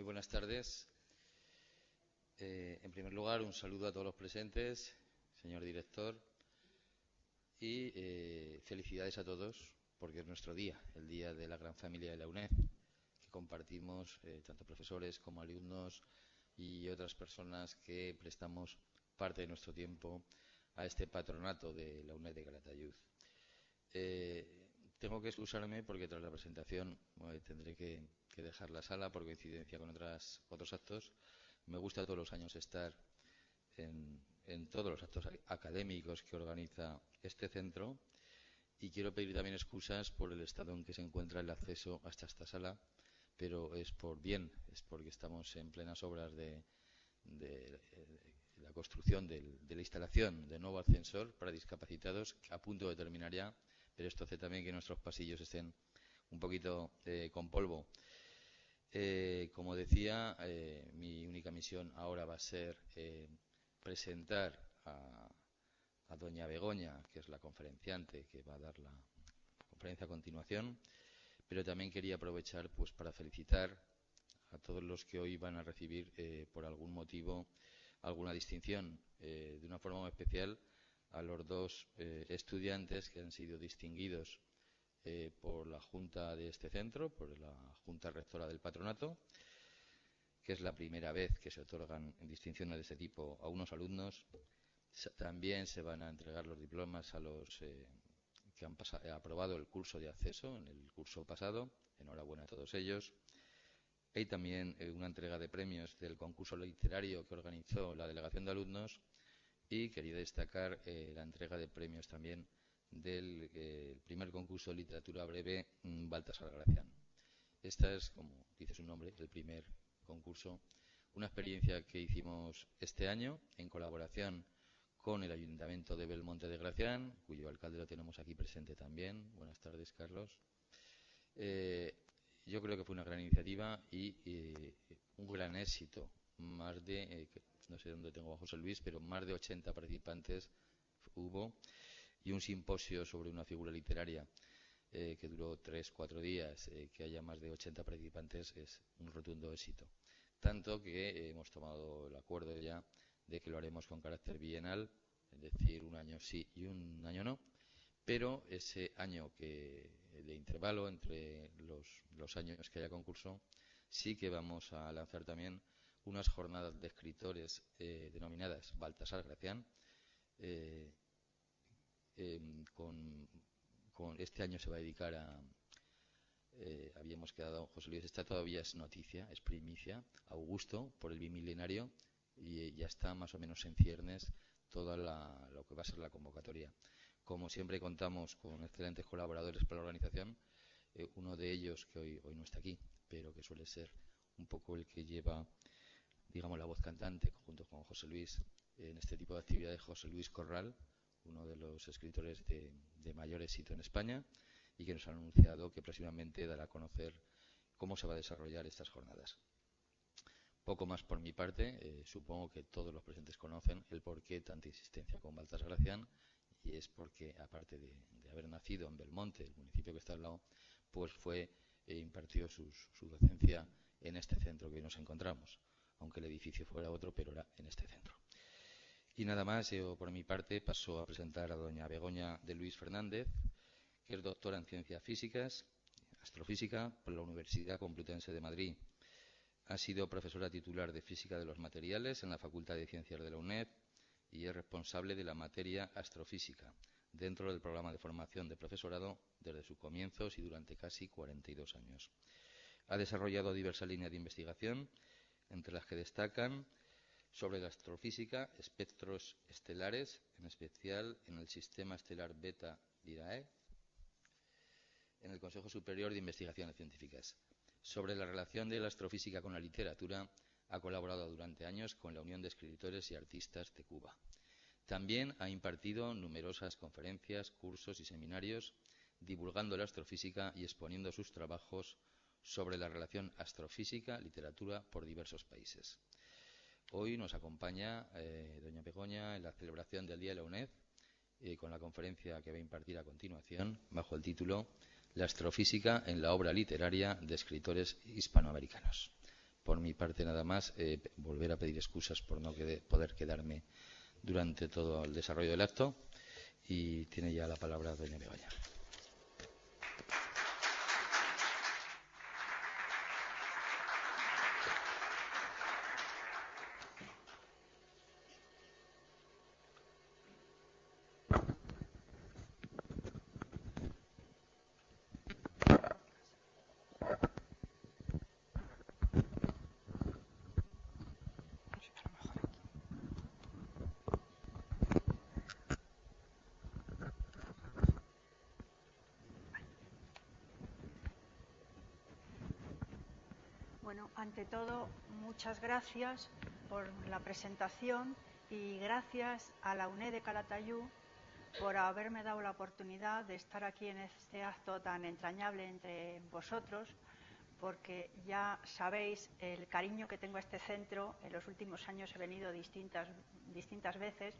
buenas tardes. En primer lugar, un saludo a todos los presentes, señor director, y felicidades a todos, porque es nuestro día, el día de la gran familia de la UNED, que compartimos tanto profesores como alumnos y otras personas que prestamos parte de nuestro tiempo a este patronato de la UNED de Calatayud. Tengo que excusarme porque tras la presentación tendré que dejar la sala por coincidencia con otros actos. Me gusta todos los años estar en todos los actos académicos que organiza este centro y quiero pedir también excusas por el estado en que se encuentra el acceso hasta esta sala, pero es porque estamos en plenas obras de la construcción de la instalación de nuevo ascensor para discapacitados a punto de terminar ya, pero esto hace también que nuestros pasillos estén un poquito con polvo. Como decía, mi única misión ahora va a ser presentar a doña Begoña, que es la conferenciante que va a dar la conferencia a continuación, pero también quería aprovechar pues para felicitar a todos los que hoy van a recibir por algún motivo alguna distinción, de una forma muy especial a los dos estudiantes que han sido distinguidos por la Junta de este centro, por la Junta Rectora del Patronato, que es la primera vez que se otorgan distinciones de este tipo a unos alumnos. También se van a entregar los diplomas a los que han aprobado el curso de acceso en el curso pasado. Enhorabuena a todos ellos. Hay también una entrega de premios del concurso literario que organizó la delegación de alumnos y quería destacar la entrega de premios también del primer concurso de literatura breve Baltasar Gracián. Esta es, como dice su nombre, el primer concurso, una experiencia que hicimos este año en colaboración con el Ayuntamiento de Belmonte de Gracián, cuyo alcalde lo tenemos aquí presente también. Buenas tardes, Carlos. Yo creo que fue una gran iniciativa y un gran éxito. Más de, no sé dónde tengo a José Luis, pero más de 80 participantes hubo y un simposio sobre una figura literaria que duró 3-4 días, que haya más de 80 participantes es un rotundo éxito. Tanto que hemos tomado el acuerdo ya de que lo haremos con carácter bienal, es decir, un año sí y un año no. Pero ese año de intervalo entre los años que haya concurso, sí que vamos a lanzar también unas jornadas de escritores denominadas Baltasar Gracián. Con este año se va a dedicar a... habíamos quedado, José Luis, esta todavía es noticia, es primicia, Augusto, por el bimilenario, y ya está más o menos en ciernes toda lo que va a ser la convocatoria. Como siempre contamos con excelentes colaboradores para la organización, uno de ellos que hoy no está aquí, pero que suele ser un poco el que lleva, digamos, la voz cantante junto con José Luis en este tipo de actividades, José Luis Corral, uno de los escritores de mayor éxito en España y que nos ha anunciado que próximamente dará a conocer cómo se va a desarrollar estas jornadas. Poco más por mi parte. Supongo que todos los presentes conocen el porqué tanta insistencia con Baltasar Gracián, y es porque, aparte de haber nacido en Belmonte, el municipio que está al lado, pues impartió su docencia en este centro que hoy nos encontramos, aunque el edificio fuera otro, pero era en este centro. Y nada más, yo por mi parte paso a presentar a doña Begoña de Luis Fernández, que es doctora en Ciencias Físicas, Astrofísica, por la Universidad Complutense de Madrid. Ha sido profesora titular de Física de los Materiales en la Facultad de Ciencias de la UNED y es responsable de la materia Astrofísica dentro del programa de formación de profesorado desde sus comienzos y durante casi 42 años. Ha desarrollado diversas líneas de investigación, entre las que destacan sobre la astrofísica, espectros estelares, en especial en el sistema estelar Beta Lyrae, en el Consejo Superior de Investigaciones Científicas. Sobre la relación de la astrofísica con la literatura, ha colaborado durante años con la Unión de Escritores y Artistas de Cuba. También ha impartido numerosas conferencias, cursos y seminarios divulgando la astrofísica y exponiendo sus trabajos sobre la relación astrofísica-literatura por diversos países. Hoy nos acompaña doña Begoña en la celebración del Día de la UNED con la conferencia que va a impartir a continuación bajo el título La astrofísica en la obra literaria de escritores hispanoamericanos. Por mi parte nada más, volver a pedir excusas por no poder quedarme durante todo el desarrollo del acto, y tiene ya la palabra doña Begoña. Bueno, ante todo, muchas gracias por la presentación y gracias a la UNED de Calatayud por haberme dado la oportunidad de estar aquí en este acto tan entrañable entre vosotros, porque ya sabéis el cariño que tengo a este centro. En los últimos años he venido distintas veces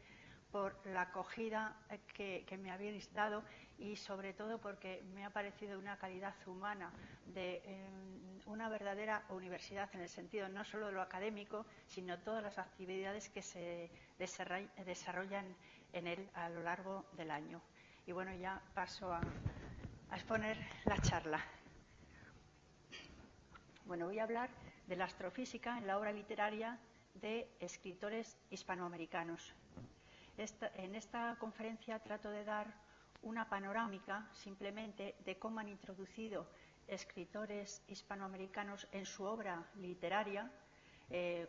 por la acogida que me habéis dado, y sobre todo porque me ha parecido una calidad humana, de una verdadera universidad en el sentido no solo de lo académico, sino todas las actividades que se desarrollan en él a lo largo del año. Y bueno, ya paso a exponer la charla. Bueno, voy a hablar de la astrofísica en la obra literaria de escritores hispanoamericanos. En esta conferencia trato de dar una panorámica simplemente de cómo han introducido escritores hispanoamericanos en su obra literaria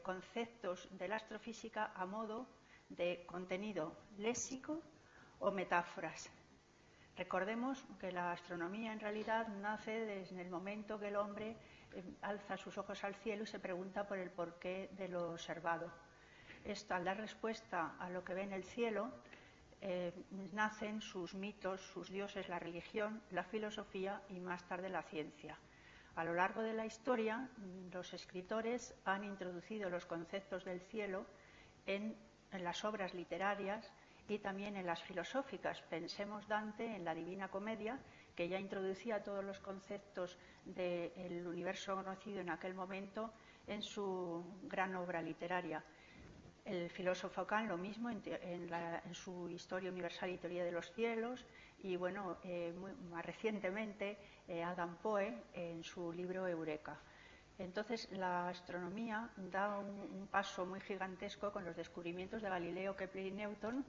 conceptos de la astrofísica a modo de contenido léxico o metáforas. Recordemos que la astronomía en realidad nace desde el momento que el hombre alza sus ojos al cielo y se pregunta por el porqué de lo observado. Esto, al dar respuesta a lo que ve en el cielo, nacen sus mitos, sus dioses, la religión, la filosofía y más tarde la ciencia. A lo largo de la historia, los escritores han introducido los conceptos del cielo en las obras literarias y también en las filosóficas. Pensemos Dante en la Divina Comedia, que ya introducía todos los conceptos del universo conocido en aquel momento en su gran obra literaria. El filósofo Kant lo mismo en su Historia Universal y Teoría de los Cielos, y bueno, más recientemente Adam Poe en su libro Eureka. Entonces la astronomía da un paso muy gigantesco con los descubrimientos de Galileo, Kepler y Newton,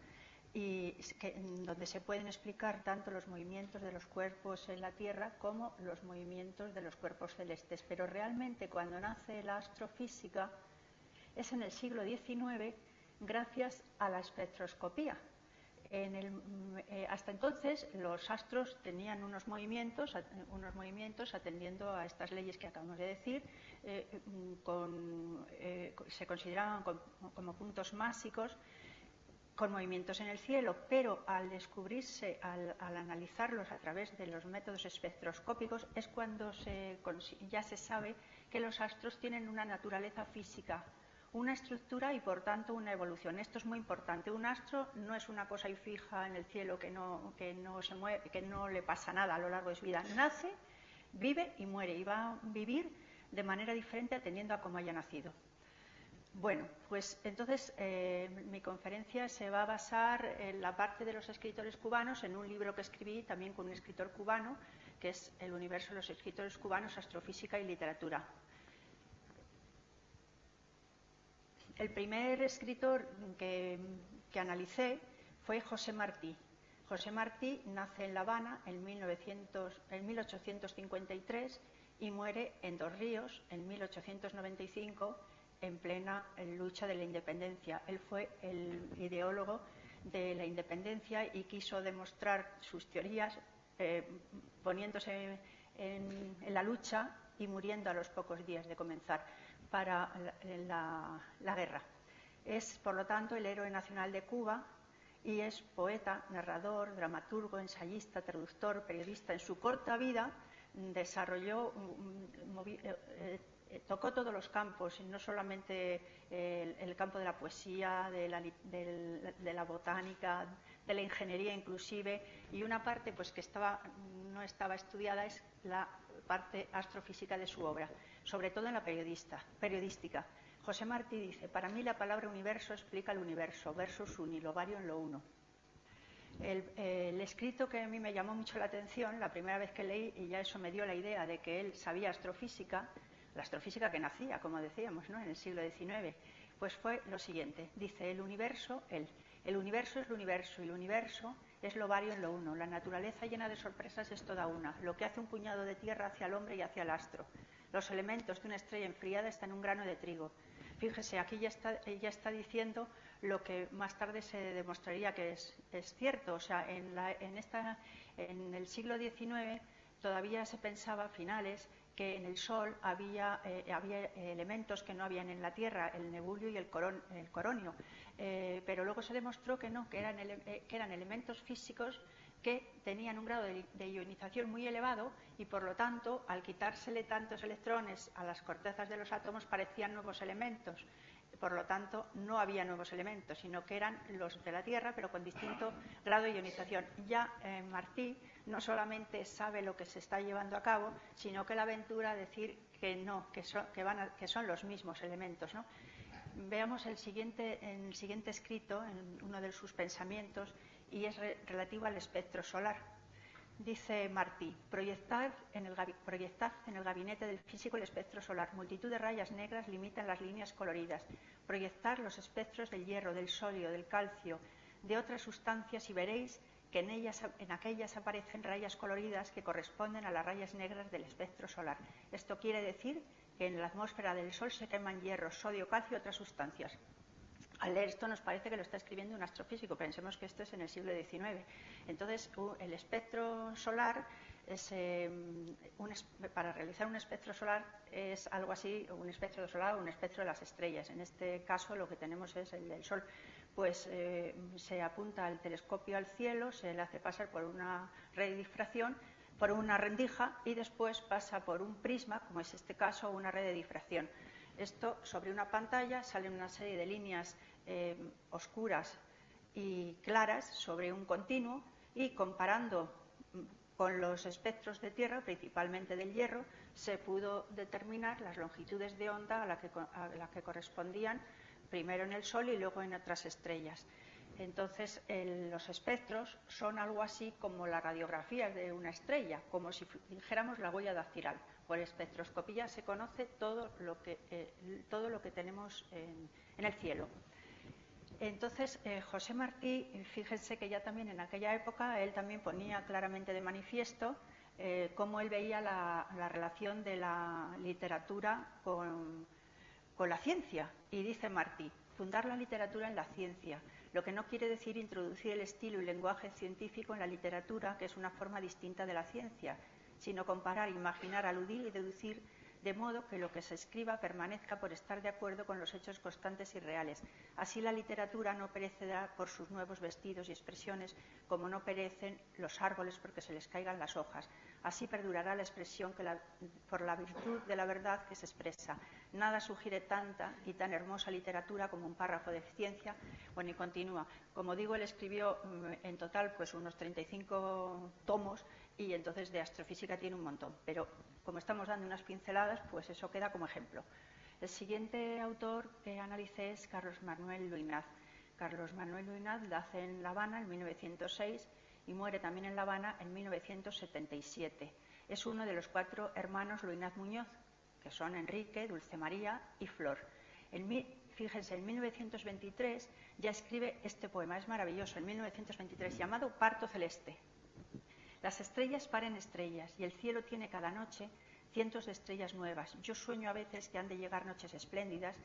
donde se pueden explicar tanto los movimientos de los cuerpos en la Tierra como los movimientos de los cuerpos celestes. Pero realmente cuando nace la astrofísica es en el siglo XIX, gracias a la espectroscopía. Hasta entonces los astros tenían unos movimientos atendiendo a estas leyes que acabamos de decir, se consideraban como puntos másicos con movimientos en el cielo, pero al descubrirse, al analizarlos a través de los métodos espectroscópicos, es cuando ya se sabe que los astros tienen una naturaleza física, una estructura y por tanto una evolución. Esto es muy importante. Un astro no es una cosa ahí fija en el cielo que no se mueve, que no le pasa nada a lo largo de su vida. Nace, vive y muere, y va a vivir de manera diferente atendiendo a cómo haya nacido. Bueno, pues entonces mi conferencia se va a basar en la parte de los escritores cubanos, en un libro que escribí también con un escritor cubano, que es El universo de los escritores cubanos, astrofísica y literatura. El primer escritor que analicé fue José Martí. José Martí nace en La Habana en 1853 y muere en Dos Ríos en 1895 en plena lucha de la independencia. Él fue el ideólogo de la independencia y quiso demostrar sus teorías poniéndose en la lucha y muriendo a los pocos días de comenzar para la guerra. Es, por lo tanto, el héroe nacional de Cuba y es poeta, narrador, dramaturgo, ensayista, traductor, periodista. En su corta vida desarrolló, tocó todos los campos, no solamente el campo de la poesía, de la botánica, de la ingeniería inclusive, y una parte pues que no estaba estudiada es la parte astrofísica de su obra, sobre todo en la periodística. José Martí dice: para mí la palabra universo explica el universo, versus uni, lo vario en lo uno. El escrito que a mí me llamó mucho la atención, la primera vez que leí, y ya eso me dio la idea de que él sabía astrofísica, la astrofísica que nacía, como decíamos, ¿no?, en el siglo XIX, pues fue lo siguiente. Dice: el universo es el universo, y el universo es lo vario en lo uno. La naturaleza llena de sorpresas es toda una. Lo que hace un puñado de tierra hacia el hombre y hacia el astro. Los elementos de una estrella enfriada están en un grano de trigo. Fíjese, aquí ya está diciendo lo que más tarde se demostraría que es cierto. O sea, en el siglo XIX todavía se pensaba, a finales, que en el Sol había elementos que no habían en la Tierra, el nebulio y el coronio. Pero luego se demostró que no, que eran elementos físicos que tenían un grado de ionización muy elevado y, por lo tanto, al quitársele tantos electrones a las cortezas de los átomos, parecían nuevos elementos. Por lo tanto, no había nuevos elementos, sino que eran los de la Tierra, pero con distinto grado de ionización. Ya Martí no solamente sabe lo que se está llevando a cabo, sino que la aventura a decir que no, que son los mismos elementos, ¿no? Veamos el siguiente escrito, en uno de sus pensamientos, y es relativo al espectro solar. Dice Martí: proyectad en el gabinete del físico el espectro solar. Multitud de rayas negras limitan las líneas coloridas. Proyectad los espectros del hierro, del sodio, del calcio, de otras sustancias, y veréis que en aquellas aparecen rayas coloridas que corresponden a las rayas negras del espectro solar. Esto quiere decir que en la atmósfera del Sol se queman hierro, sodio, calcio y otras sustancias. Al leer esto nos parece que lo está escribiendo un astrofísico. Pensemos que esto es en el siglo XIX. Entonces, el espectro solar para realizar un espectro solar es algo así, un espectro solar o un espectro de las estrellas. En este caso lo que tenemos es el del Sol. Pues se apunta el telescopio al cielo, se le hace pasar por una red de difracción, por una rendija, y después pasa por un prisma, como es este caso, una red de difracción. Esto, sobre una pantalla, salen una serie de líneas oscuras y claras sobre un continuo, y comparando con los espectros de Tierra, principalmente del hierro, se pudo determinar las longitudes de onda a la que correspondían primero en el Sol y luego en otras estrellas. Entonces, los espectros son algo así como las radiografías de una estrella, como si dijéramos la huella dactilar. Por espectroscopía se conoce todo lo que tenemos en el cielo. Entonces, José Martí, fíjense que ya también en aquella época él también ponía claramente de manifiesto cómo él veía la relación de la literatura con la ciencia. Y dice Martí: fundar la literatura en la ciencia, lo que no quiere decir introducir el estilo y lenguaje científico en la literatura, que es una forma distinta de la ciencia, sino comparar, imaginar, aludir y deducir, de modo que lo que se escriba permanezca por estar de acuerdo con los hechos constantes y reales. Así la literatura no perecerá por sus nuevos vestidos y expresiones, como no perecen los árboles porque se les caigan las hojas. Así perdurará la expresión por la virtud de la verdad que se expresa. Nada sugiere tanta y tan hermosa literatura como un párrafo de ciencia. Bueno, y continúa. Como digo, él escribió en total pues unos 35 tomos, y entonces de astrofísica tiene un montón. Pero como estamos dando unas pinceladas, pues eso queda como ejemplo. El siguiente autor que analicé es Carlos Manuel Luinaz. Carlos Manuel Luinaz nace en La Habana en 1906 y muere también en La Habana en 1977. Es uno de los 4 hermanos Luinaz Muñoz, que son Enrique, Dulce María y Flor. Fíjense, en 1923 ya escribe este poema, es maravilloso, en 1923, llamado Parto Celeste. Las estrellas paren estrellas y el cielo tiene cada noche cientos de estrellas nuevas. Yo sueño a veces que han de llegar noches espléndidas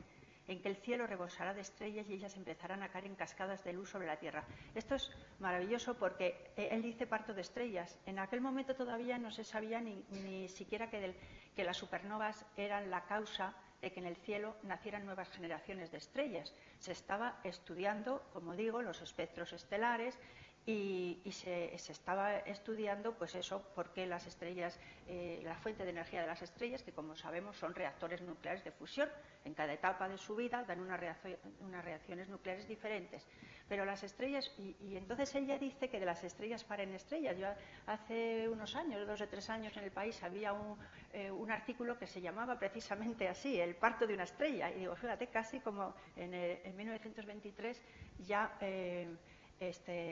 en que el cielo rebosará de estrellas y ellas empezarán a caer en cascadas de luz sobre la Tierra. Esto es maravilloso porque él dice parto de estrellas. En aquel momento todavía no se sabía ni siquiera que las supernovas eran la causa de que en el cielo nacieran nuevas generaciones de estrellas. Se estaba estudiando, como digo, los espectros estelares y se estaba estudiando, pues eso, por qué las estrellas, la fuente de energía de las estrellas, que como sabemos son reactores nucleares de fusión, en cada etapa de su vida dan unas reacciones nucleares diferentes. Pero las estrellas, y entonces ella dice que de las estrellas paren estrellas. Yo hace unos años, 2 o 3 años, en El País había un artículo que se llamaba precisamente así, el parto de una estrella. Y digo, fíjate, casi como en 1923 ya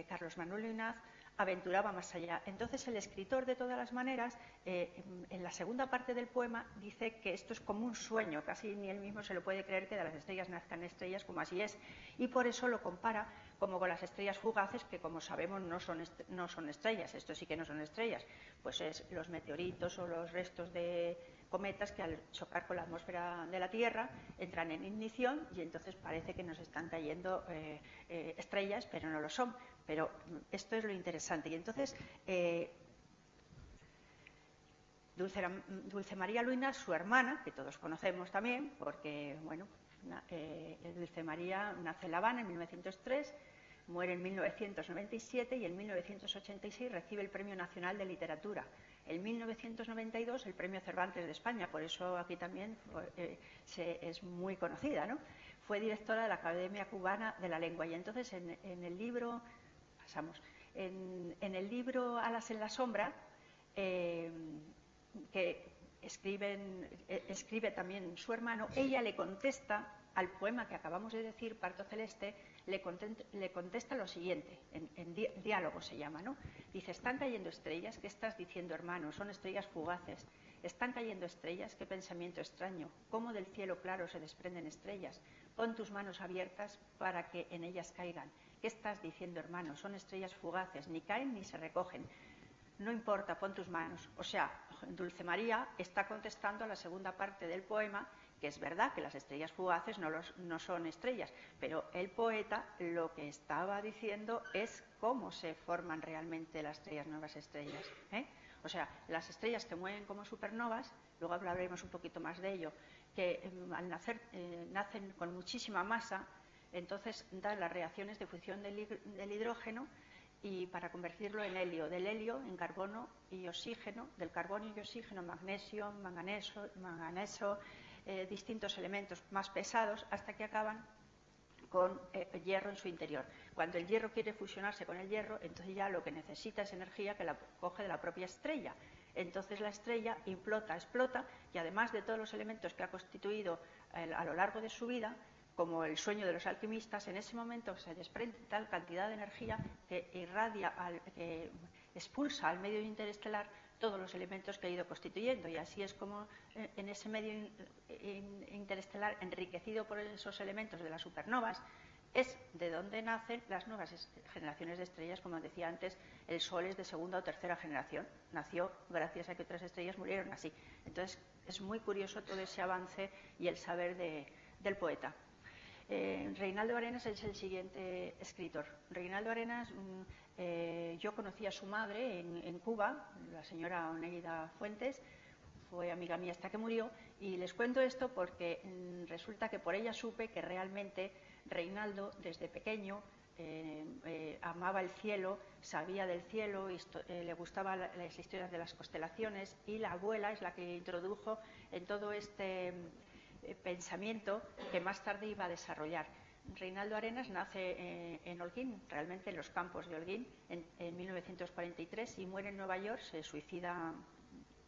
Carlos Manuel Lluïnaz aventuraba más allá. Entonces el escritor, de todas las maneras, en la segunda parte del poema dice que esto es como un sueño, casi ni él mismo se lo puede creer que de las estrellas nazcan estrellas, como así es, y por eso lo compara como con las estrellas fugaces, que como sabemos no son estrellas. Esto sí que no son estrellas, pues es los meteoritos o los restos de cometas que al chocar con la atmósfera de la Tierra entran en ignición y entonces parece que nos están cayendo estrellas, pero no lo son. Pero esto es lo interesante. Y entonces Dulce María Lluïnaz, su hermana, que todos conocemos también, porque bueno, Dulce María nace en La Habana en 1903, muere en 1997 y en 1986 recibe el Premio Nacional de Literatura. En 1992 el Premio Cervantes de España, por eso aquí también es muy conocida, ¿no? Fue directora de la Academia Cubana de la Lengua. Y entonces en el libro, en el libro Alas en la sombra, que escribe también su hermano, ella le contesta al poema que acabamos de decir, Parto Celeste, le contesta lo siguiente, en diálogo se llama, ¿no? Dice, están cayendo estrellas, ¿qué estás diciendo, hermano? Son estrellas fugaces. Están cayendo estrellas, qué pensamiento extraño. ¿Cómo del cielo claro se desprenden estrellas? Pon tus manos abiertas para que en ellas caigan. ¿Qué estás diciendo, hermano? Son estrellas fugaces, ni caen ni se recogen. No importa, pon tus manos. O sea, Dulce María está contestando a la segunda parte del poema, que es verdad que las estrellas fugaces no son estrellas, pero el poeta lo que estaba diciendo es cómo se forman realmente las nuevas estrellas, ¿eh? O sea, las estrellas que mueven como supernovas, luego hablaremos un poquito más de ello, que al nacer nacen con muchísima masa, entonces dan las reacciones de fusión del hidrógeno y para convertirlo en helio, del helio en carbono y oxígeno, del carbono y oxígeno magnesio, manganeso, distintos elementos más pesados, hasta que acaban con hierro en su interior. Cuando el hierro quiere fusionarse con el hierro, entonces ya lo que necesita es energía que la coge de la propia estrella. Entonces la estrella explota, y además de todos los elementos que ha constituido a lo largo de su vida, como el sueño de los alquimistas, en ese momento se desprende tal cantidad de energía que que expulsa al medio interestelar todos los elementos que ha ido constituyendo, y así es como en ese medio interestelar, enriquecido por esos elementos de las supernovas, es de donde nacen las nuevas generaciones de estrellas. Como decía antes, el Sol es de segunda o tercera generación, nació gracias a que otras estrellas murieron así. Entonces es muy curioso todo ese avance y el saber del poeta. Reinaldo Arenas es el siguiente escritor. Reinaldo Arenas, yo conocí a su madre en Cuba, la señora Oneida Fuentes, fue amiga mía hasta que murió, y les cuento esto porque resulta que por ella supe que realmente Reinaldo desde pequeño amaba el cielo, sabía del cielo, le gustaban las historias de las constelaciones, y la abuela es la que introdujo en todo este pensamiento que más tarde iba a desarrollar. Reinaldo Arenas nace en Holguín, realmente en los campos de Holguín, en 1943, y muere en Nueva York,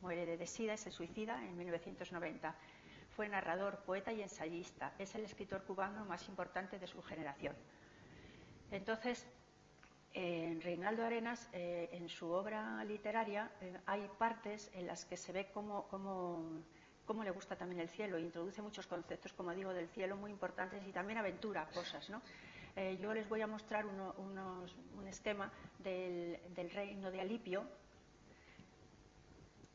muere de sida y se suicida en 1990. Fue narrador, poeta y ensayista. Es el escritor cubano más importante de su generación. Entonces, Reinaldo Arenas, en su obra literaria, hay partes en las que se ve cómo le gusta también el cielo. Introduce muchos conceptos, como digo, del cielo muy importantes, y también aventura cosas, ¿no? Yo les voy a mostrar un esquema del reino de Alipio,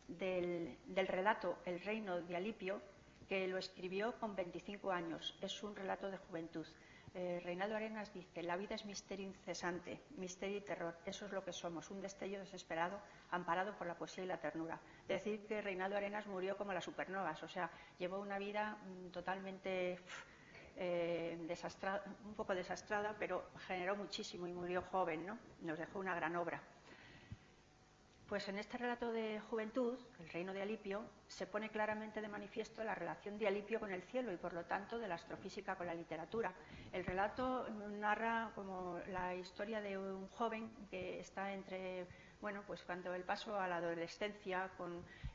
del relato El reino de Alipio, que lo escribió con 25 años. Es un relato de juventud. Reinaldo Arenas dice: la vida es misterio incesante, misterio y terror. Eso es lo que somos, un destello desesperado amparado por la poesía y la ternura. Decir que Reinaldo Arenas murió como las supernovas, o sea, llevó una vida totalmente un poco desastrada, pero generó muchísimo y murió joven, ¿no? Nos dejó una gran obra. Pues en este relato de juventud, El reino de Alipio, se pone claramente de manifiesto la relación de Alipio con el cielo y, por lo tanto, de la astrofísica con la literatura. El relato narra como la historia de un joven que está entre, bueno, pues cuando el paso a la adolescencia,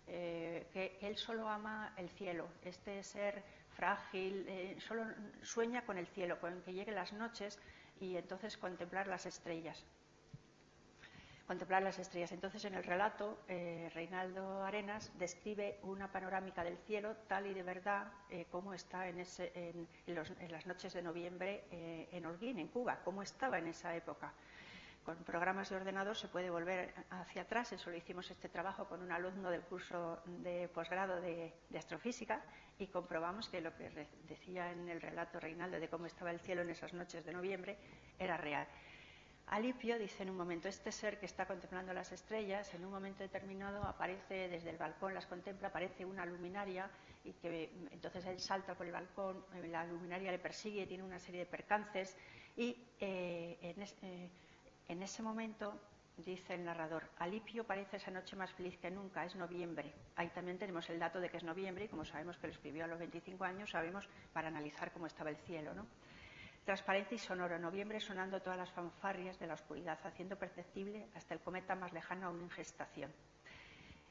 que él solo ama el cielo, este ser frágil, solo sueña con el cielo, con que lleguen las noches y entonces contemplar las estrellas. Entonces, en el relato, Reinaldo Arenas describe una panorámica del cielo tal y de verdad como está en las noches de noviembre en Holguín, en Cuba, cómo estaba en esa época. Con programas de ordenador se puede volver hacia atrás. Eso lo hicimos este trabajo con un alumno del curso de posgrado de astrofísica y comprobamos que lo que decía en el relato Reinaldo de cómo estaba el cielo en esas noches de noviembre era real. Alipio dice en un momento, este ser que está contemplando las estrellas, en un momento determinado aparece desde el balcón, las contempla, aparece una luminaria y que entonces él salta por el balcón, la luminaria le persigue, tiene una serie de percances y en ese momento dice el narrador, Alipio parece esa noche más feliz que nunca, es noviembre. Ahí también tenemos el dato de que es noviembre y como sabemos que lo escribió a los 25 años, sabemos para analizar cómo estaba el cielo, ¿no? Transparente y sonoro, noviembre sonando todas las fanfarrias de la oscuridad, haciendo perceptible hasta el cometa más lejano aún en gestación.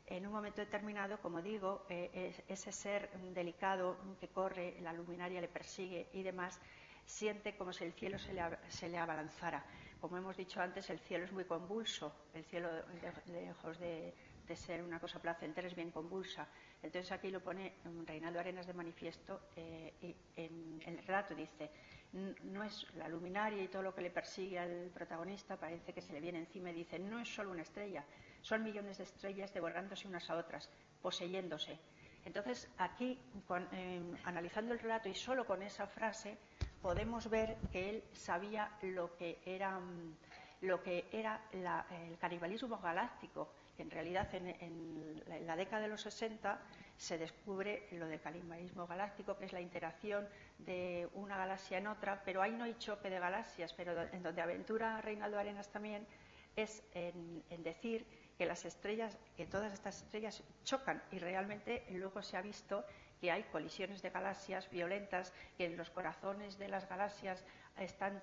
En un momento determinado, como digo, ese ser delicado que corre, la luminaria le persigue y demás, siente como si el cielo se le abalanzara. Como hemos dicho antes, el cielo es muy convulso, el cielo lejos de ser una cosa placentera es bien convulsa. Entonces aquí lo pone Reinaldo Arenas de manifiesto y en el relato dice, no es la luminaria y todo lo que le persigue al protagonista, parece que se le viene encima y dice, no es solo una estrella, son millones de estrellas devorándose unas a otras, poseyéndose. Entonces aquí, analizando el relato y solo con esa frase, podemos ver que él sabía lo que era el canibalismo galáctico. En realidad, en la década de los 60 se descubre lo del canibalismo galáctico, que es la interacción de una galaxia en otra, pero ahí no hay choque de galaxias, pero en donde aventura Reinaldo Arenas también es en decir que las estrellas, que todas estas estrellas chocan y realmente luego se ha visto que hay colisiones de galaxias violentas, que en los corazones de las galaxias están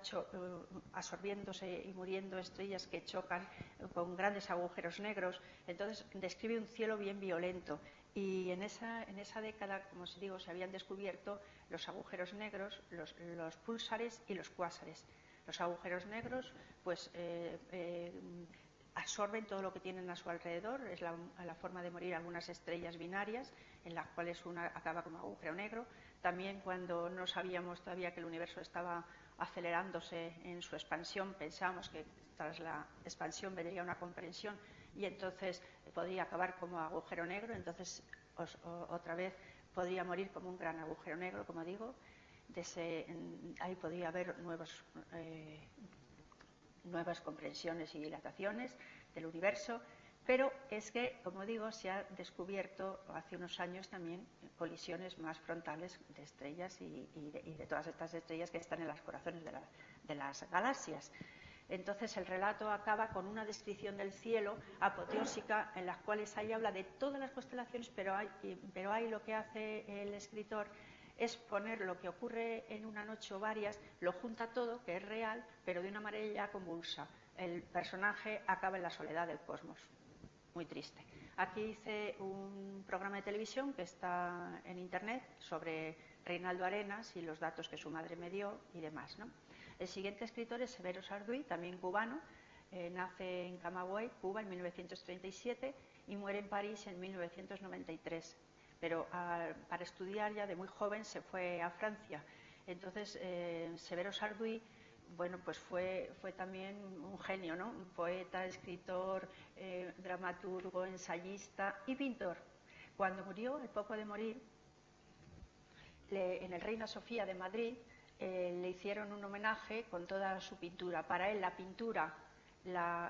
absorbiéndose y muriendo estrellas que chocan con grandes agujeros negros. Entonces describe un cielo bien violento y en esa década, como os digo, se habían descubierto los agujeros negros, los púlsares y los cuásares. Los agujeros negros pues absorben todo lo que tienen a su alrededor, es la forma de morir algunas estrellas binarias, en las cuales una acaba como agujero negro. También cuando no sabíamos todavía que el universo estaba acelerándose en su expansión, pensábamos que tras la expansión vendría una comprensión y entonces podría acabar como agujero negro, entonces otra vez podría morir como un gran agujero negro, como digo. Ahí podría haber nuevas comprensiones y dilataciones del universo, pero es que, como digo, se ha descubierto hace unos años también colisiones más frontales de estrellas y de todas estas estrellas que están en los corazones de las galaxias. Entonces el relato acaba con una descripción del cielo apoteósica en las cuales ahí habla de todas las constelaciones, pero hay lo que hace el escritor es poner lo que ocurre en una noche o varias, lo junta todo, que es real, pero de una manera ya convulsa. El personaje acaba en la soledad del cosmos. Muy triste. Aquí hice un programa de televisión que está en internet sobre Reinaldo Arenas y los datos que su madre me dio y demás, ¿no? El siguiente escritor es Severo Sarduy, también cubano. Nace en Camagüey, Cuba, en 1937 y muere en París en 1993. Pero para estudiar ya de muy joven se fue a Francia. Entonces, Severo Sarduy, bueno, pues fue también un genio, ¿no? Un poeta, escritor, dramaturgo, ensayista y pintor. Cuando murió, al poco de morir, en el Reina Sofía de Madrid, le hicieron un homenaje con toda su pintura. Para él la pintura,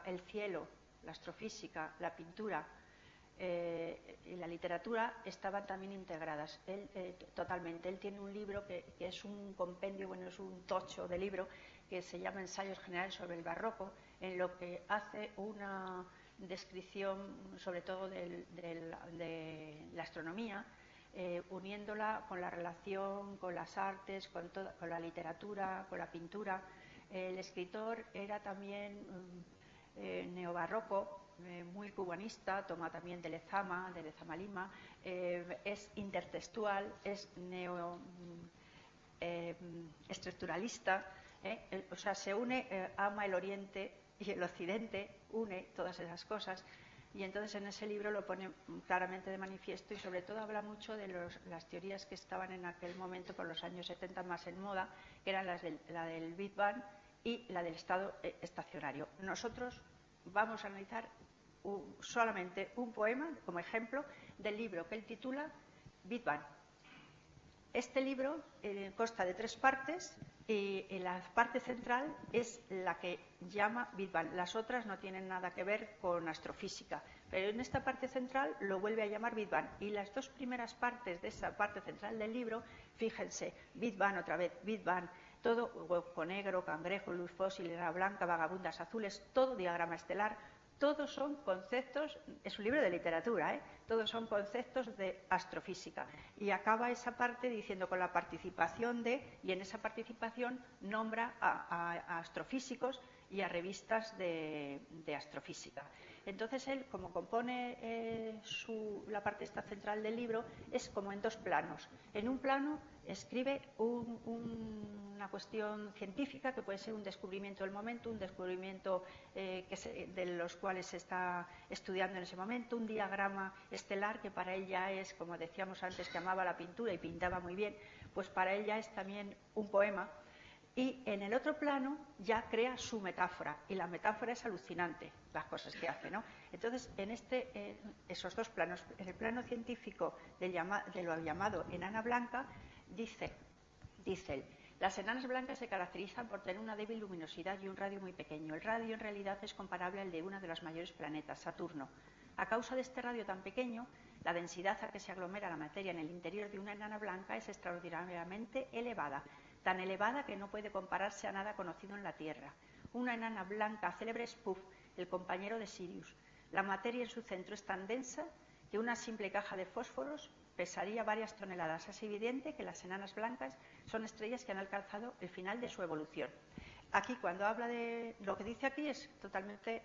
el cielo, la astrofísica, la pintura, y la literatura estaban también integradas, totalmente. Él tiene un libro que es un compendio, bueno, es un tocho de libro, que se llama Ensayos Generales sobre el Barroco, en lo que hace una descripción sobre todo de la astronomía, uniéndola con la relación con las artes, con la literatura, con la pintura. El escritor era también neobarroco, muy cubanista, toma también de Lezama Lima, es intertextual, es estructuralista, o sea, se une, ama el Oriente y el Occidente, une todas esas cosas. Y entonces en ese libro lo pone claramente de manifiesto y sobre todo habla mucho de las teorías que estaban en aquel momento, por los años 70 más en moda, que eran la del Big Bang y la del estado estacionario. Nosotros vamos a analizar solamente un poema como ejemplo del libro que él titula Big Bang. Este libro consta de 3 partes y la parte central es la que llama Big Bang. Las otras no tienen nada que ver con astrofísica, pero en esta parte central lo vuelve a llamar Big Bang. Y las 2 primeras partes de esa parte central del libro, fíjense, Big Bang otra vez, Big Bang, todo hueco negro, cangrejo, luz fósil, era blanca, vagabundas azules, todo diagrama estelar. Todos son conceptos, es un libro de literatura, todos son conceptos de astrofísica. Y acaba esa parte diciendo con la participación y en esa participación nombra a astrofísicos y a revistas de astrofísica. Entonces él, como compone la parte esta central del libro, es como en 2 planos. En un plano escribe una cuestión científica que puede ser un descubrimiento del momento, un descubrimiento de los cuales se está estudiando en ese momento, un diagrama estelar que para él ya es, como decíamos antes, que amaba la pintura y pintaba muy bien, pues para él ya es también un poema. Y en el otro plano ya crea su metáfora, y la metáfora es alucinante, las cosas que hace, ¿no? Entonces, en esos 2 planos, en el plano científico de lo llamado enana blanca, dice él, las enanas blancas se caracterizan por tener una débil luminosidad y un radio muy pequeño. El radio en realidad es comparable al de uno de los mayores planetas, Saturno. A causa de este radio tan pequeño, la densidad a que se aglomera la materia en el interior de una enana blanca es extraordinariamente elevada, tan elevada que no puede compararse a nada conocido en la Tierra. Una enana blanca célebre es Puff, el compañero de Sirius. La materia en su centro es tan densa que una simple caja de fósforos pesaría varias toneladas. Es evidente que las enanas blancas son estrellas que han alcanzado el final de su evolución. Aquí, cuando habla de lo que dice aquí, es totalmente,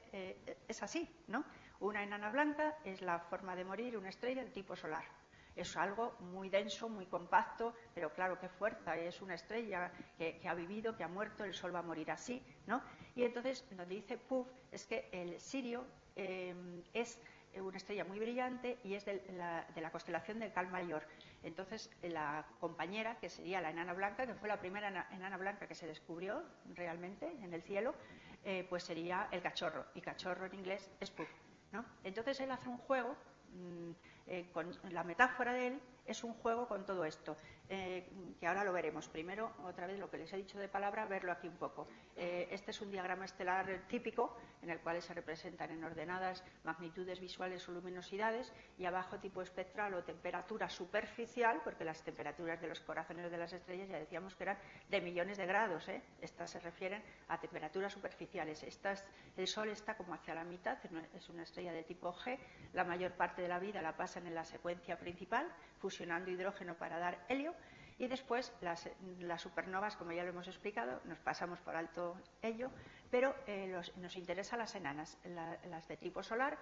es así, ¿no? Una enana blanca es la forma de morir una estrella de tipo solar. Es algo muy denso, muy compacto, pero claro, qué fuerza, es una estrella que ha vivido, que ha muerto, el Sol va a morir así, ¿no? Y entonces, donde dice Puff, es que el Sirio es una estrella muy brillante y es de la constelación del Cal Mayor. Entonces, la compañera, que sería la enana blanca, que fue la primera enana blanca que se descubrió realmente en el cielo, pues sería el cachorro, y cachorro en inglés es Puff, ¿no? Entonces, él hace un juego, con la metáfora de él es un juego con todo esto, que ahora lo veremos. Primero, otra vez lo que les he dicho de palabra, verlo aquí un poco. Este es un diagrama estelar típico en el cual se representan en ordenadas magnitudes visuales o luminosidades, y abajo tipo espectral o temperatura superficial, porque las temperaturas de los corazones de las estrellas ya decíamos que eran de millones de grados, Estas se refieren a temperaturas superficiales. El Sol está como hacia la mitad, es una estrella de tipo G. La mayor parte de la vida la pasan en la secuencia principal, fusionando hidrógeno para dar helio, y después las supernovas, como ya lo hemos explicado, nos pasamos por alto ello, pero nos interesan las enanas. Las de tipo solar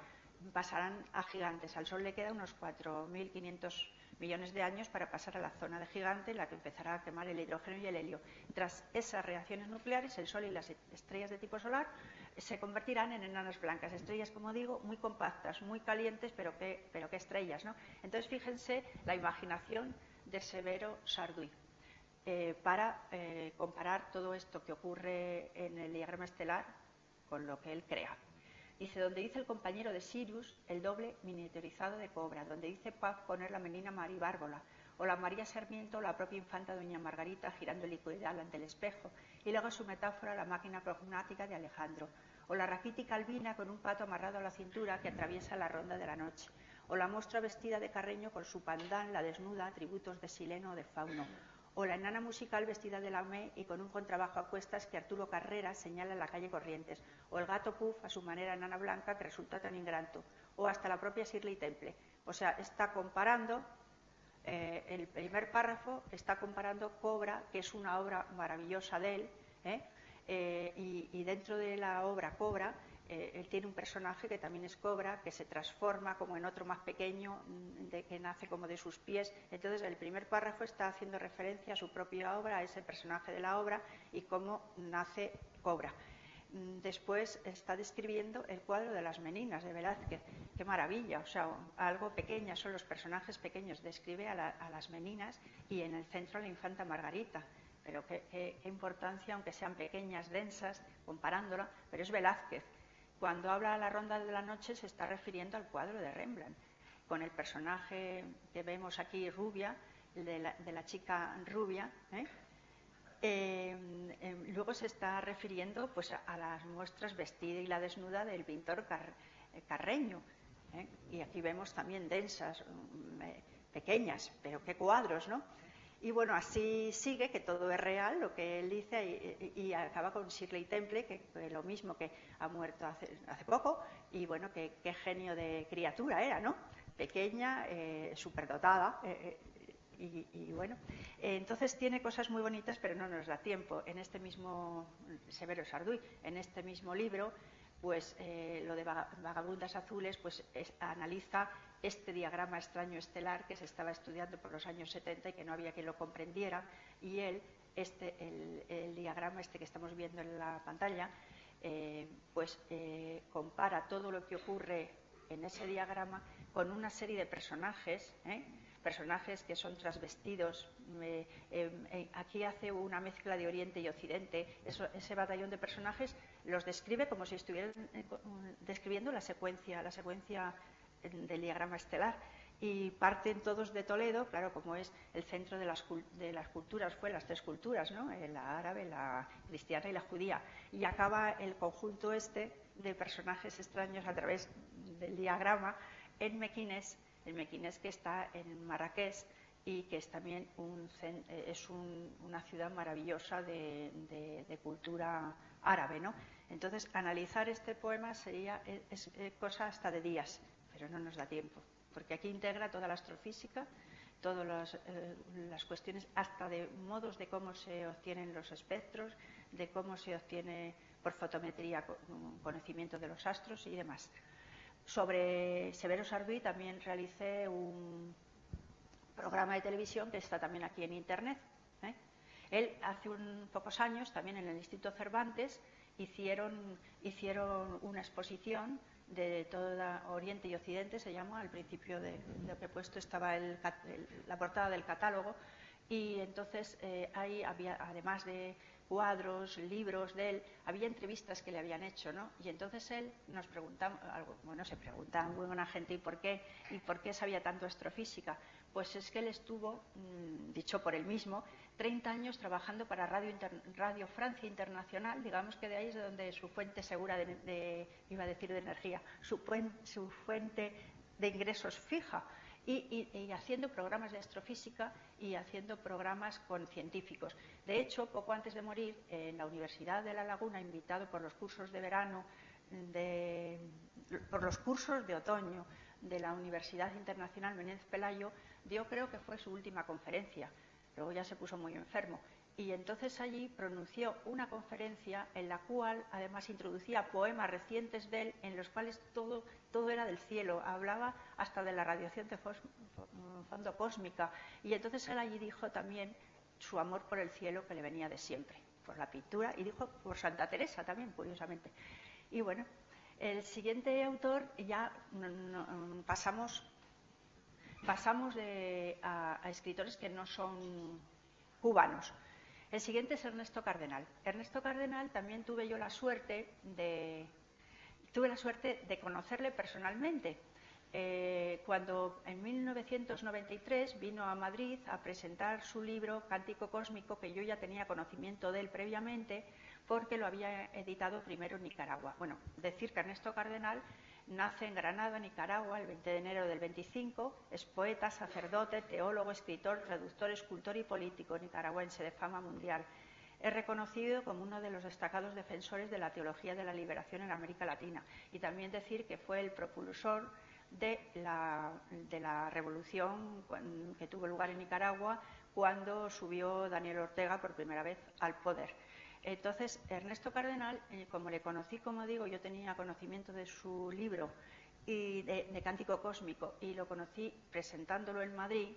pasarán a gigantes. Al Sol le queda unos 4.500 millones de años para pasar a la zona de gigante, en la que empezará a quemar el hidrógeno y el helio. Tras esas reacciones nucleares, el Sol y las estrellas de tipo solar se convertirán en enanas blancas, estrellas, como digo, muy compactas, muy calientes, pero que estrellas, ¿no? Entonces, fíjense la imaginación de Severo Sarduy para comparar todo esto que ocurre en el diagrama estelar con lo que él crea. Dice, donde dice el compañero de Sirius, el doble miniaturizado de Cobra, donde dice Puff, poner la menina Maribárbola, o la María Sarmiento, la propia infanta doña Margarita girando helicoidal ante el espejo, y luego su metáfora, la máquina prognática de Alejandro, o la raquítica albina con un pato amarrado a la cintura que atraviesa la ronda de la noche, o la mostra vestida de Carreño con su pandán, la desnuda, atributos de Sileno o de Fauno, o la enana musical vestida de Lamé y con un contrabajo a cuestas que Arturo Carrera señala en la calle Corrientes, o el gato Puff a su manera enana blanca que resulta tan ingrato, o hasta la propia Shirley Temple. O sea, está comparando, el primer párrafo está comparando Cobra, que es una obra maravillosa de él, y dentro de la obra Cobra, él tiene un personaje que también es Cobra, que se transforma como en otro más pequeño, que nace como de sus pies. Entonces, el primer párrafo está haciendo referencia a su propia obra, a ese personaje de la obra y cómo nace Cobra. Después está describiendo el cuadro de las Meninas de Velázquez. ¡Qué maravilla! O sea, algo pequeña, son los personajes pequeños. Describe a las Meninas y en el centro a la infanta Margarita. Pero qué importancia, aunque sean pequeñas, densas, comparándola, pero es Velázquez. Cuando habla de la Ronda de la Noche se está refiriendo al cuadro de Rembrandt, con el personaje que vemos aquí, rubia, de la chica rubia. Luego se está refiriendo pues, a las muestras vestida y la desnuda del pintor Carreño. Y aquí vemos también densas, pequeñas, pero qué cuadros, ¿no? Y bueno, así sigue, que todo es real, lo que él dice, y acaba con Shirley Temple, que lo mismo, que ha muerto hace poco, y bueno, qué genio de criatura era, ¿no? Pequeña, superdotada, y bueno, entonces tiene cosas muy bonitas, pero no nos da tiempo. En este mismo, Severo Sarduy, en este mismo libro, pues lo de Vagabundas Azules, pues analiza este diagrama extraño estelar que se estaba estudiando por los años 70 y que no había quien lo comprendiera, y él, el diagrama que estamos viendo en la pantalla, pues compara todo lo que ocurre en ese diagrama con una serie de personajes, personajes que son transvestidos. Aquí hace una mezcla de Oriente y Occidente. Ese batallón de personajes los describe como si estuvieran describiendo la secuencia del diagrama estelar, y parten todos de Toledo, claro, como es el centro de las culturas, fue las tres culturas, ¿no? La árabe, la cristiana y la judía, y acaba el conjunto de personajes extraños a través del diagrama en Mequinés, el Mequinés que está en Marrakech y que es también una ciudad maravillosa de cultura árabe, ¿no? Entonces, analizar este poema es cosa hasta de días, pero no nos da tiempo, porque aquí integra toda la astrofísica, todas las cuestiones, hasta de modos de cómo se obtienen los espectros, de cómo se obtiene por fotometría conocimiento de los astros y demás. Sobre Severo Sarduy también realicé un programa de televisión que está también aquí en Internet. Él, hace pocos años, también en el Instituto Cervantes, hicieron una exposición de todo Oriente y Occidente, se llama. Al principio de lo que he puesto estaba la portada del catálogo, y entonces ahí había, además de cuadros, libros de él, había entrevistas que le habían hecho, ¿no? Y entonces él nos preguntaba, se preguntaba muy buena gente, ¿y por qué sabía tanto astrofísica? Pues es que él estuvo, dicho por él mismo, 30 años trabajando para Radio Francia Internacional, digamos que de ahí es de donde su fuente segura iba a decir de energía, su fuente de ingresos fija, y haciendo programas de astrofísica y haciendo programas con científicos. De hecho, poco antes de morir, en la Universidad de La Laguna, invitado por los cursos de verano, por los cursos de otoño de la Universidad Internacional Menéndez Pelayo, dio, creo que fue su última conferencia. Luego ya se puso muy enfermo. Y entonces allí pronunció una conferencia en la cual además introducía poemas recientes de él, en los cuales todo era del cielo. Hablaba hasta de la radiación de fondo cósmica. Y entonces él allí dijo también su amor por el cielo, que le venía de siempre, por la pintura, y dijo por Santa Teresa también, curiosamente. Y bueno, el siguiente autor, ya pasamos a escritores que no son cubanos. El siguiente es Ernesto Cardenal. Ernesto Cardenal también tuve la suerte de conocerle personalmente. Cuando en 1993 vino a Madrid a presentar su libro Cántico Cósmico, que yo ya tenía conocimiento de él previamente, porque lo había editado primero en Nicaragua. Bueno, decir que Ernesto Cardenal nace en Granada, Nicaragua, el 20 de enero del 25, es poeta, sacerdote, teólogo, escritor, traductor, escultor y político nicaragüense de fama mundial. Es reconocido como uno de los destacados defensores de la teología de la liberación en América Latina. Y también decir que fue el propulsor de la revolución que tuvo lugar en Nicaragua cuando subió Daniel Ortega por primera vez al poder. Entonces, Ernesto Cardenal, como le conocí, como digo, yo tenía conocimiento de su libro y de Cántico Cósmico, y lo conocí presentándolo en Madrid,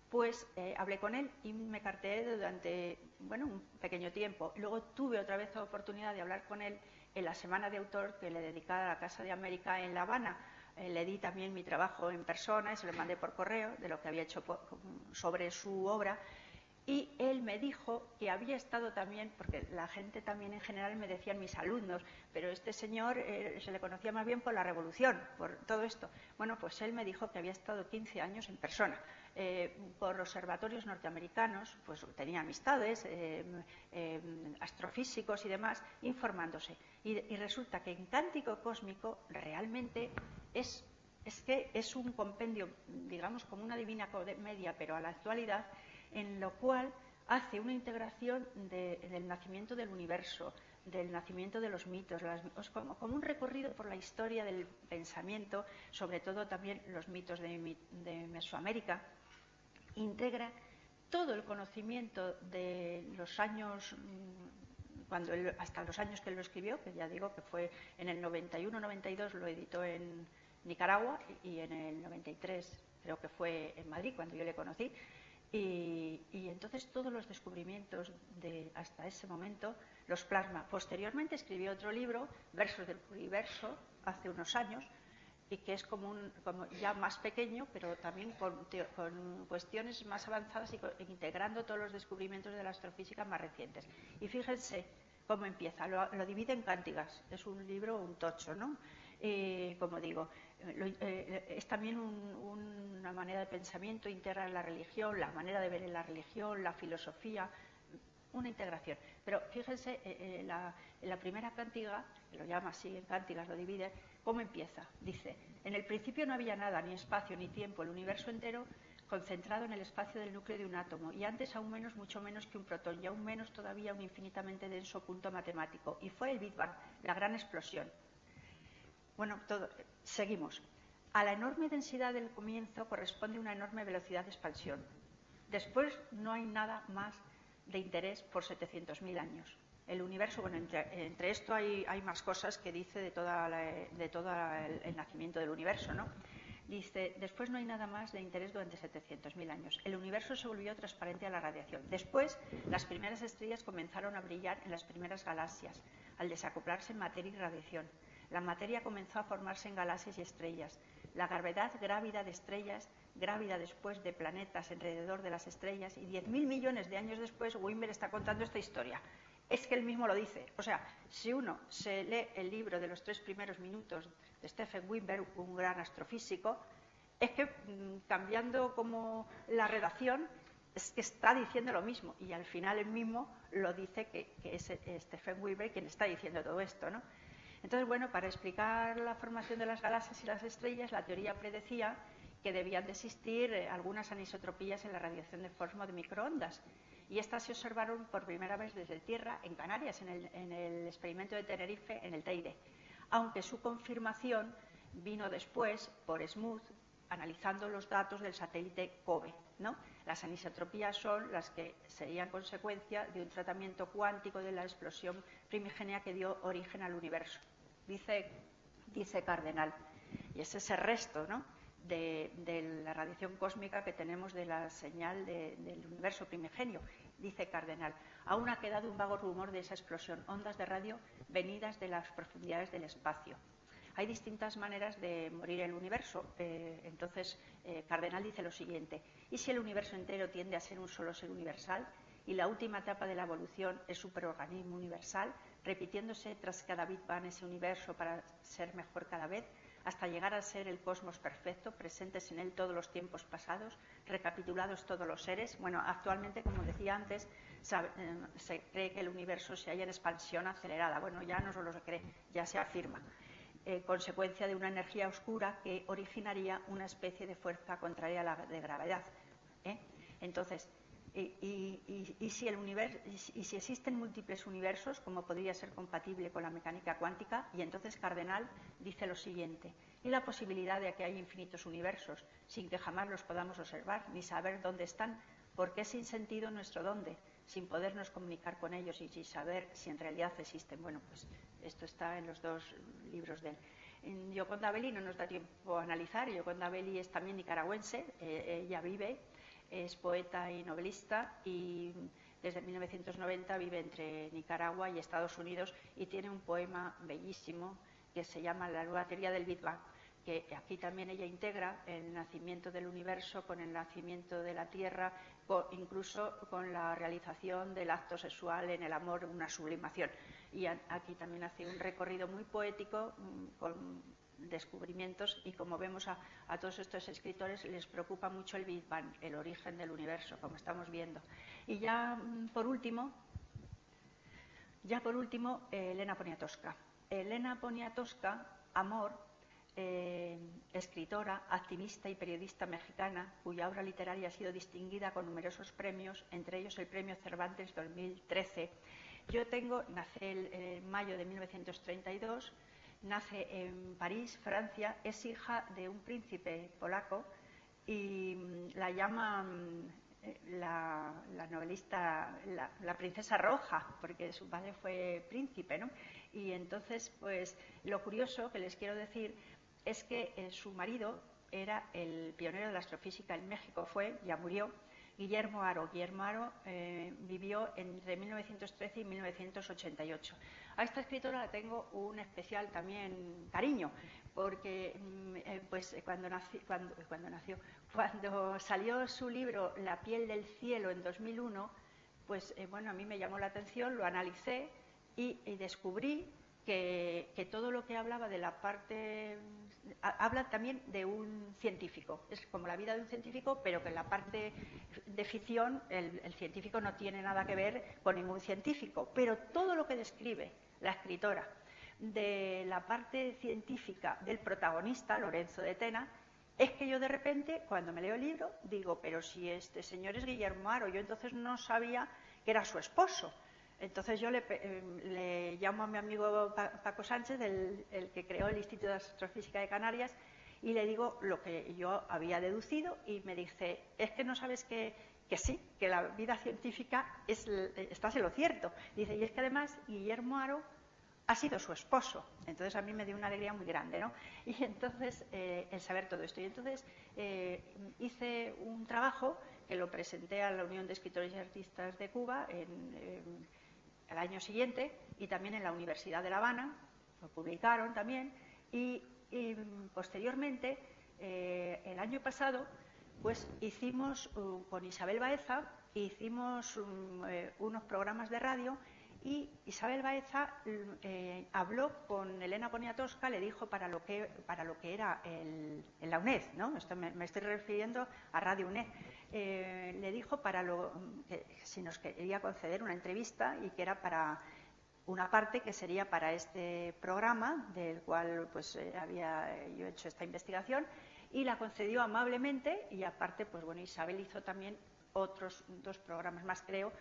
pues hablé con él y me carteé durante un pequeño tiempo. Luego tuve otra vez la oportunidad de hablar con él en la Semana de Autor que le dedicaba a la Casa de América en La Habana. Le di también mi trabajo en persona y se lo mandé por correo de lo que había hecho sobre su obra. Y él me dijo que había estado también, porque la gente también en general me decían mis alumnos, pero este señor se le conocía más bien por la revolución, por todo esto. Bueno, pues él me dijo que había estado 15 años en persona, por observatorios norteamericanos, pues tenía amistades, astrofísicos y demás, informándose. Y resulta que en Cántico Cósmico realmente es que es un compendio, digamos, como una divina comedia, pero a la actualidad, en lo cual hace una integración del nacimiento del universo, del nacimiento de los mitos, como un recorrido por la historia del pensamiento, sobre todo también los mitos de Mesoamérica. Integra todo el conocimiento de los años, hasta los años que él lo escribió, que ya digo que fue en el 91-92, lo editó en Nicaragua, y en el 93 creo que fue en Madrid cuando yo le conocí. Y entonces todos los descubrimientos de hasta ese momento los plasma. Posteriormente escribió otro libro, Versos del Pluriverso, hace unos años, y que es como ya más pequeño, pero también con cuestiones más avanzadas y integrando todos los descubrimientos de la astrofísica más recientes. Y fíjense cómo empieza, lo divide en cántigas, es un libro, un tocho, ¿no? Como digo, es también una manera de pensamiento, integra la religión, la manera de ver en la religión, la filosofía, una integración. Pero fíjense, en la primera cántiga, lo llama así, en cántigas lo divide, ¿cómo empieza? Dice, en el principio no había nada, ni espacio, ni tiempo, el universo entero concentrado en el espacio del núcleo de un átomo, y antes aún menos, mucho menos que un protón, y aún menos todavía un infinitamente denso punto matemático. Y fue el Big Bang, la gran explosión. Bueno, seguimos. A la enorme densidad del comienzo corresponde una enorme velocidad de expansión. Después no hay nada más de interés por 700.000 años. El universo, bueno, entre esto hay más cosas que dice de todo el nacimiento del universo, ¿no? Dice, después no hay nada más de interés durante 700.000 años. El universo se volvió transparente a la radiación. Después, las primeras estrellas comenzaron a brillar en las primeras galaxias, al desacoplarse en materia y radiación. La materia comenzó a formarse en galaxias y estrellas. La gravedad grávida de estrellas, grávida después de planetas alrededor de las estrellas, y 10.000 millones de años después, Wimber está contando esta historia. Es que él mismo lo dice. O sea, si uno se lee el libro de los 3 primeros minutos de Stephen Wimber, un gran astrofísico, es que cambiando como la redacción, es que está diciendo lo mismo. Y al final él mismo lo dice que es Stephen Wimber quien está diciendo todo esto, ¿no? Entonces, bueno, para explicar la formación de las galaxias y las estrellas, la teoría predecía que debían de existir algunas anisotropías en la radiación de fósforo de microondas. Y estas se observaron por primera vez desde Tierra, en Canarias, en el experimento de Tenerife, en el Teide. Aunque su confirmación vino después por Smoot, analizando los datos del satélite COBE, ¿no? Las anisotropías son las que serían consecuencia de un tratamiento cuántico de la explosión primigenia que dio origen al universo, dice Cardenal. Y es ese resto, ¿no?, de la radiación cósmica que tenemos de la señal del universo primigenio, dice Cardenal. Aún ha quedado un vago rumor de esa explosión, ondas de radio venidas de las profundidades del espacio. Hay distintas maneras de morir el universo. Entonces, Cardenal dice lo siguiente: ¿y si el universo entero tiende a ser un solo ser universal y la última etapa de la evolución es superorganismo universal, repitiéndose tras cada Big Bang ese universo para ser mejor cada vez? hasta llegar a ser el cosmos perfecto, presentes en él todos los tiempos pasados, recapitulados todos los seres. Bueno, actualmente, como decía antes, se cree que el universo se halla en expansión acelerada. Bueno, ya no solo se cree, ya se afirma. Consecuencia de una energía oscura que originaría una especie de fuerza contraria a la de gravedad. Entonces, si existen múltiples universos, como podría ser compatible con la mecánica cuántica, y entonces Cardenal dice lo siguiente: y la posibilidad de que haya infinitos universos, sin que jamás los podamos observar, ni saber dónde están, porque es sin sentido nuestro dónde, sin podernos comunicar con ellos y sin saber si en realidad existen. Bueno, pues esto está en los dos libros de él. En Gioconda Belli no nos da tiempo a analizar. Gioconda Belli es también nicaragüense, ella vive, es poeta y novelista, y desde 1990 vive entre Nicaragua y Estados Unidos, y tiene un poema bellísimo que se llama La nueva teoría del Big Bang, que aquí también ella integra el nacimiento del universo con el nacimiento de la Tierra, incluso con la realización del acto sexual en el amor, una sublimación. Y aquí también hace un recorrido muy poético con descubrimientos, y como vemos a todos estos escritores les preocupa mucho el Big Bang, el origen del universo, como estamos viendo. Y ya por último, Elena Poniatowska. Elena Poniatowska, Amor, escritora, activista y periodista mexicana, cuya obra literaria ha sido distinguida con numerosos premios, entre ellos el Premio Cervantes 2013. Nace en mayo de 1932, nace en París, Francia, es hija de un príncipe polaco y la llaman la novelista la princesa roja, porque su padre fue príncipe, ¿no? Y entonces, pues, lo curioso que les quiero decir es que su marido era el pionero de la astrofísica en México, ya murió, Guillermo Haro. Guillermo Haro vivió entre 1913 y 1988. A esta escritora la tengo un especial también cariño, porque pues cuando salió su libro La piel del cielo en 2001, pues bueno, a mí me llamó la atención, lo analicé y descubrí que todo lo que hablaba de la parte... Habla también de un científico, es como la vida de un científico, pero que en la parte de ficción el científico no tiene nada que ver con ningún científico, pero todo lo que describe la escritora de la parte científica del protagonista, Lorenzo de Tena, es que yo de repente, cuando me leo el libro, digo, pero si este señor es Guillermo Haro, yo entonces no sabía que era su esposo. Entonces yo le llamo a mi amigo Paco Sánchez, el que creó el Instituto de Astrofísica de Canarias, y le digo lo que yo había deducido, y me dice, es que no sabes que sí, que la vida científica estás en lo cierto. Dice, y es que además Guillermo Haro ha sido su esposo. Entonces a mí me dio una alegría muy grande, ¿no? Y entonces el saber todo esto. Y entonces hice un trabajo que lo presenté a la Unión de Escritores y Artistas de Cuba el año siguiente, y también en la Universidad de La Habana, lo publicaron también, y posteriormente, el año pasado, pues hicimos con Isabel Baeza, hicimos unos programas de radio, y Isabel Baeza habló con Elena Poniatowska, le dijo para lo que era en la UNED, ¿no? Esto me estoy refiriendo a Radio UNED. Le dijo que si nos quería conceder una entrevista, y que era para una parte que sería para este programa del cual pues había yo hecho esta investigación, y la concedió amablemente. Y aparte, pues bueno, Isabel hizo también otros 2 programas más, creo,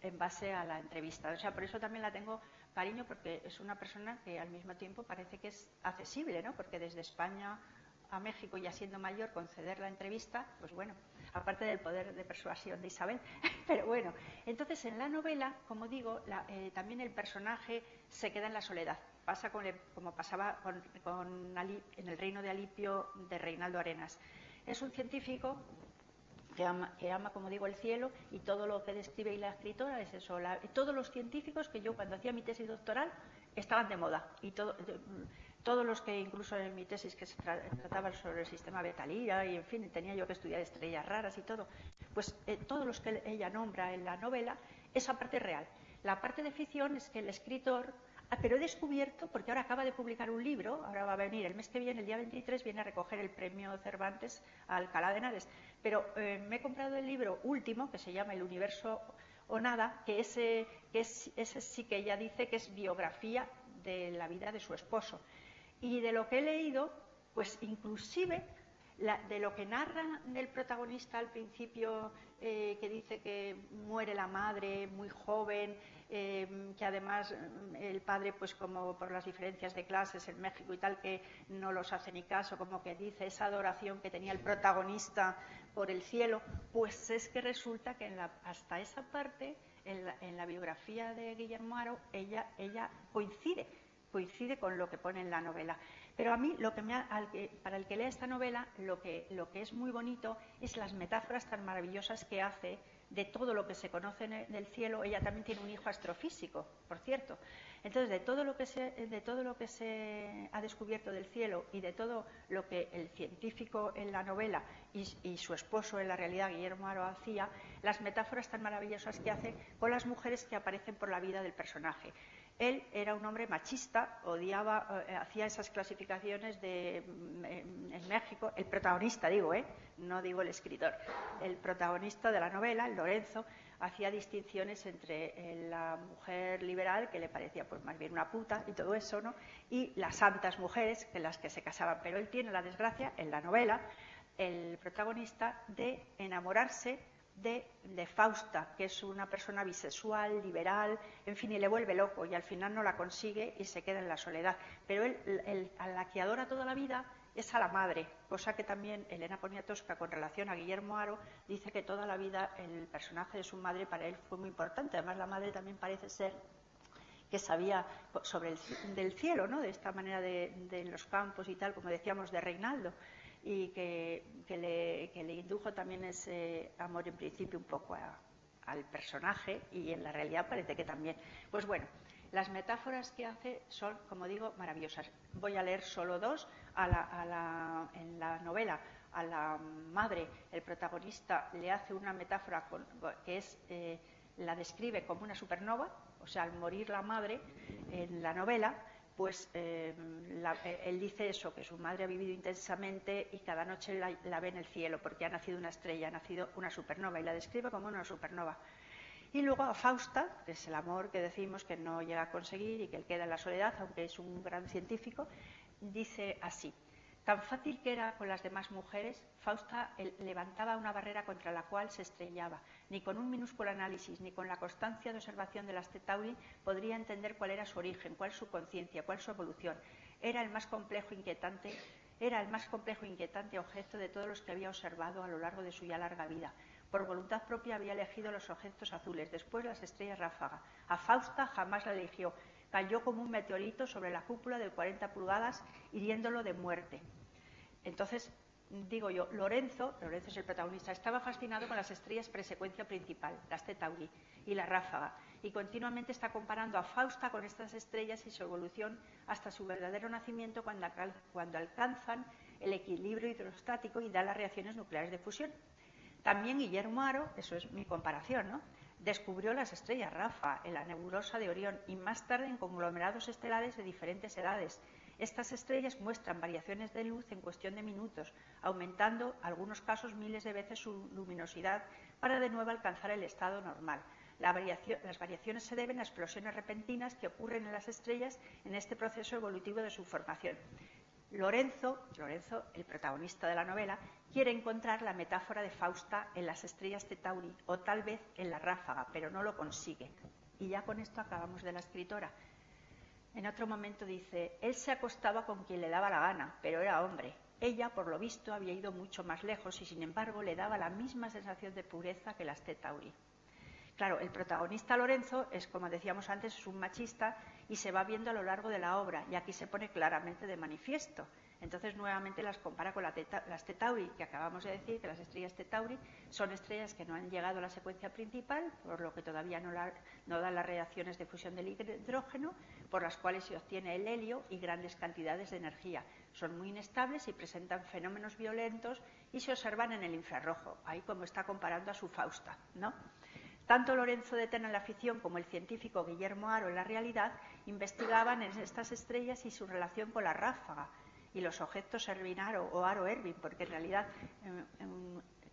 en base a la entrevista. O sea, por eso también la tengo cariño, porque es una persona que al mismo tiempo parece que es accesible, ¿no? Porque desde España a México, ya siendo mayor, conceder la entrevista, pues bueno, aparte del poder de persuasión de Isabel. Pero bueno, entonces en la novela, como digo, también el personaje se queda en la soledad. Pasa como pasaba en el reino de Alipio de Reinaldo Arenas. Es un científico que ama, como digo, el cielo, y todo lo que describe la escritora es eso. Todos los científicos que yo, cuando hacía mi tesis doctoral, estaban de moda, y todos los que, incluso en mi tesis, que se trataba sobre el sistema Betalía, y en fin, tenía yo que estudiar estrellas raras y todo, pues todos los que ella nombra en la novela, esa parte real. La parte de ficción es que el escritor Pero he descubierto, porque ahora acaba de publicar un libro, ahora va a venir el mes que viene, el día 23, viene a recoger el premio Cervantes a Alcalá de Henares. Pero me he comprado el libro último, que se llama El universo o nada, que ese sí que ella dice que es biografía de la vida de su esposo. Y de lo que he leído, pues inclusive de lo que narra el protagonista al principio, que dice que muere la madre muy joven, que además el padre, pues como por las diferencias de clases en México y tal, que no los hace ni caso, como que dice esa adoración que tenía el protagonista por el cielo, pues es que resulta que hasta esa parte, en la biografía de Guillermo Haro, ella coincide con lo que pone en la novela. Pero a mí, para el que lea esta novela, lo que es muy bonito es las metáforas tan maravillosas que hace de todo lo que se conoce del cielo. Ella también tiene un hijo astrofísico, por cierto. Entonces, de todo lo que se ha descubierto del cielo y de todo lo que el científico en la novela y su esposo en la realidad, Guillermo Haro, hacía, las metáforas tan maravillosas que hace con las mujeres que aparecen por la vida del personaje. Él era un hombre machista, hacía esas clasificaciones en México, el protagonista digo, no digo el escritor, el protagonista de la novela, el Lorenzo, hacía distinciones entre la mujer liberal, que le parecía pues más bien una puta y todo eso, ¿no? Y las santas mujeres, que las que se casaban. Pero él tiene la desgracia, en la novela, el protagonista, de enamorarse de Fausta, que es una persona bisexual, liberal, en fin, y le vuelve loco, y al final no la consigue y se queda en la soledad. Pero él a la que adora toda la vida es a la madre, cosa que también Elena Poniatowska, con relación a Guillermo Haro, dice que toda la vida el personaje de su madre para él fue muy importante. Además, la madre también parece ser que sabía sobre del cielo, ¿no? De esta manera de los campos y tal, como decíamos, de Reinaldo, y que le indujo también ese amor en principio un poco al personaje, y en la realidad parece que también. Pues bueno, las metáforas que hace son, como digo, maravillosas. Voy a leer solo dos. En la novela, a la madre, el protagonista le hace una metáfora que la describe como una supernova. O sea, al morir la madre en la novela, pues él dice eso, que su madre ha vivido intensamente y cada noche la ve en el cielo porque ha nacido una estrella, ha nacido una supernova, y la describe como una supernova. Y luego a Fausta, que es el amor que decimos que no llega a conseguir y que él queda en la soledad, aunque es un gran científico, dice así: tan fácil que era con las demás mujeres, Fausta levantaba una barrera contra la cual se estrellaba. Ni con un minúsculo análisis, ni con la constancia de observación de las Centauri podría entender cuál era su origen, cuál su conciencia, cuál su evolución. Era el más complejo e inquietante objeto de todos los que había observado a lo largo de su ya larga vida. Por voluntad propia había elegido los objetos azules, después las estrellas ráfaga. A Fausta jamás la eligió. Cayó como un meteorito sobre la cúpula de 40 pulgadas, hiriéndolo de muerte. Entonces, digo yo, Lorenzo es el protagonista, estaba fascinado con las estrellas presecuencia principal, las Centauri y la ráfaga, y continuamente está comparando a Fausta con estas estrellas y su evolución hasta su verdadero nacimiento, cuando alcanzan el equilibrio hidrostático y dan las reacciones nucleares de fusión. También Guillermo Haro, eso es mi comparación, ¿no?, descubrió las estrellas ráfaga en la nebulosa de Orión y más tarde en conglomerados estelares de diferentes edades. Estas estrellas muestran variaciones de luz en cuestión de minutos, aumentando, en algunos casos, miles de veces su luminosidad para de nuevo alcanzar el estado normal. Las variaciones se deben a explosiones repentinas que ocurren en las estrellas en este proceso evolutivo de su formación. Lorenzo, el protagonista de la novela, quiere encontrar la metáfora de Fausta en las estrellas Centauri o tal vez en la ráfaga, pero no lo consigue. Y ya con esto acabamos de la escritora. En otro momento dice: él se acostaba con quien le daba la gana, pero era hombre. Ella, por lo visto, había ido mucho más lejos y, sin embargo, le daba la misma sensación de pureza que las Centauri. Claro, el protagonista Lorenzo es, como decíamos antes, es un machista y se va viendo a lo largo de la obra, y aquí se pone claramente de manifiesto. Entonces, nuevamente las compara con las Centauri, que acabamos de decir que las estrellas Centauri son estrellas que no han llegado a la secuencia principal, por lo que todavía no dan las reacciones de fusión del hidrógeno, por las cuales se obtiene el helio y grandes cantidades de energía. Son muy inestables y presentan fenómenos violentos y se observan en el infrarrojo, ahí como está comparando a su Fausta, ¿no? Tanto Lorenzo de Tena en la ficción como el científico Guillermo Haro en la realidad investigaban en estas estrellas y su relación con la ráfaga y los objetos Ervin-Haro o Haro-Ervin, porque en realidad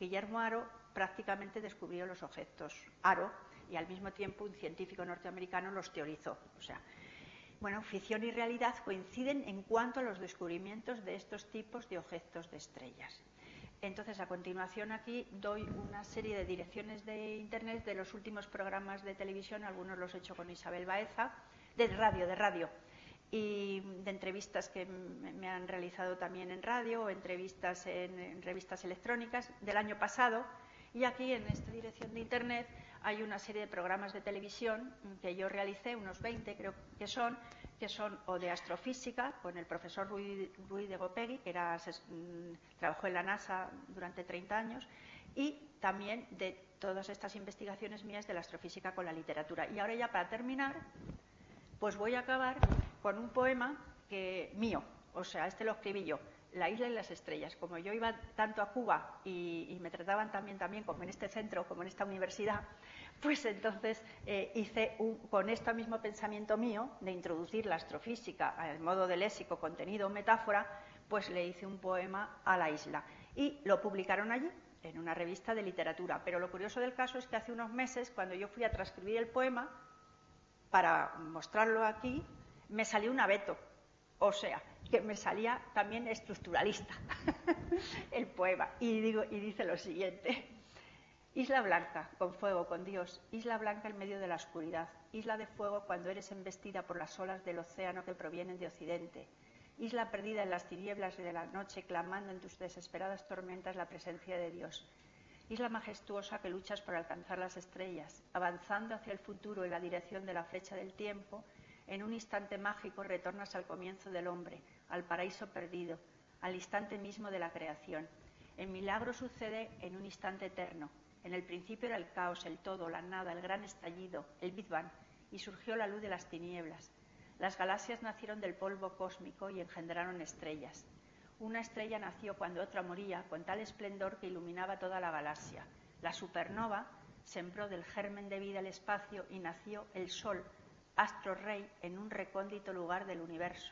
Guillermo Haro prácticamente descubrió los objetos Haro y al mismo tiempo un científico norteamericano los teorizó. O sea, bueno, ficción y realidad coinciden en cuanto a los descubrimientos de estos tipos de objetos de estrellas. Entonces, a continuación aquí doy una serie de direcciones de Internet de los últimos programas de televisión, algunos los he hecho con Isabel Baeza, de radio, y de entrevistas que me han realizado también en radio, o entrevistas en revistas electrónicas del año pasado. Y aquí, en esta dirección de Internet, hay una serie de programas de televisión que yo realicé, unos 20 creo que son o de astrofísica, con el profesor Ruiz de Gopegui, que trabajó en la NASA durante 30 años, y también de todas estas investigaciones mías de la astrofísica con la literatura. Y ahora ya para terminar, pues voy a acabar con un poema mío, o sea, este lo escribí yo, La isla y las estrellas. Como yo iba tanto a Cuba y me trataban también como en este centro, como en esta universidad, pues entonces hice con este mismo pensamiento mío de introducir la astrofísica al modo de léxico, contenido o metáfora, pues le hice un poema a la isla. Y lo publicaron allí, en una revista de literatura. Pero lo curioso del caso es que hace unos meses, cuando yo fui a transcribir el poema, para mostrarlo aquí, me salió un abeto. O sea, que me salía también estructuralista el poema. Y dice lo siguiente: Isla blanca, con fuego, con Dios, isla blanca en medio de la oscuridad, isla de fuego cuando eres embestida por las olas del océano que provienen de occidente, isla perdida en las tinieblas de la noche, clamando en tus desesperadas tormentas la presencia de Dios, isla majestuosa que luchas por alcanzar las estrellas, avanzando hacia el futuro en la dirección de la flecha del tiempo. En un instante mágico retornas al comienzo del hombre, al paraíso perdido, al instante mismo de la creación. El milagro sucede en un instante eterno. En el principio era el caos, el todo, la nada, el gran estallido, el Big Bang, y surgió la luz de las tinieblas. Las galaxias nacieron del polvo cósmico y engendraron estrellas. Una estrella nació cuando otra moría, con tal esplendor que iluminaba toda la galaxia. La supernova sembró del germen de vida el espacio y nació el Sol, astro rey, en un recóndito lugar del universo.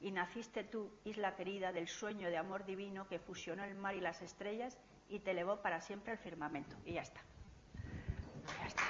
Y naciste tú, isla querida, del sueño de amor divino que fusionó el mar y las estrellas y te elevó para siempre al firmamento. Y ya está. Ya está.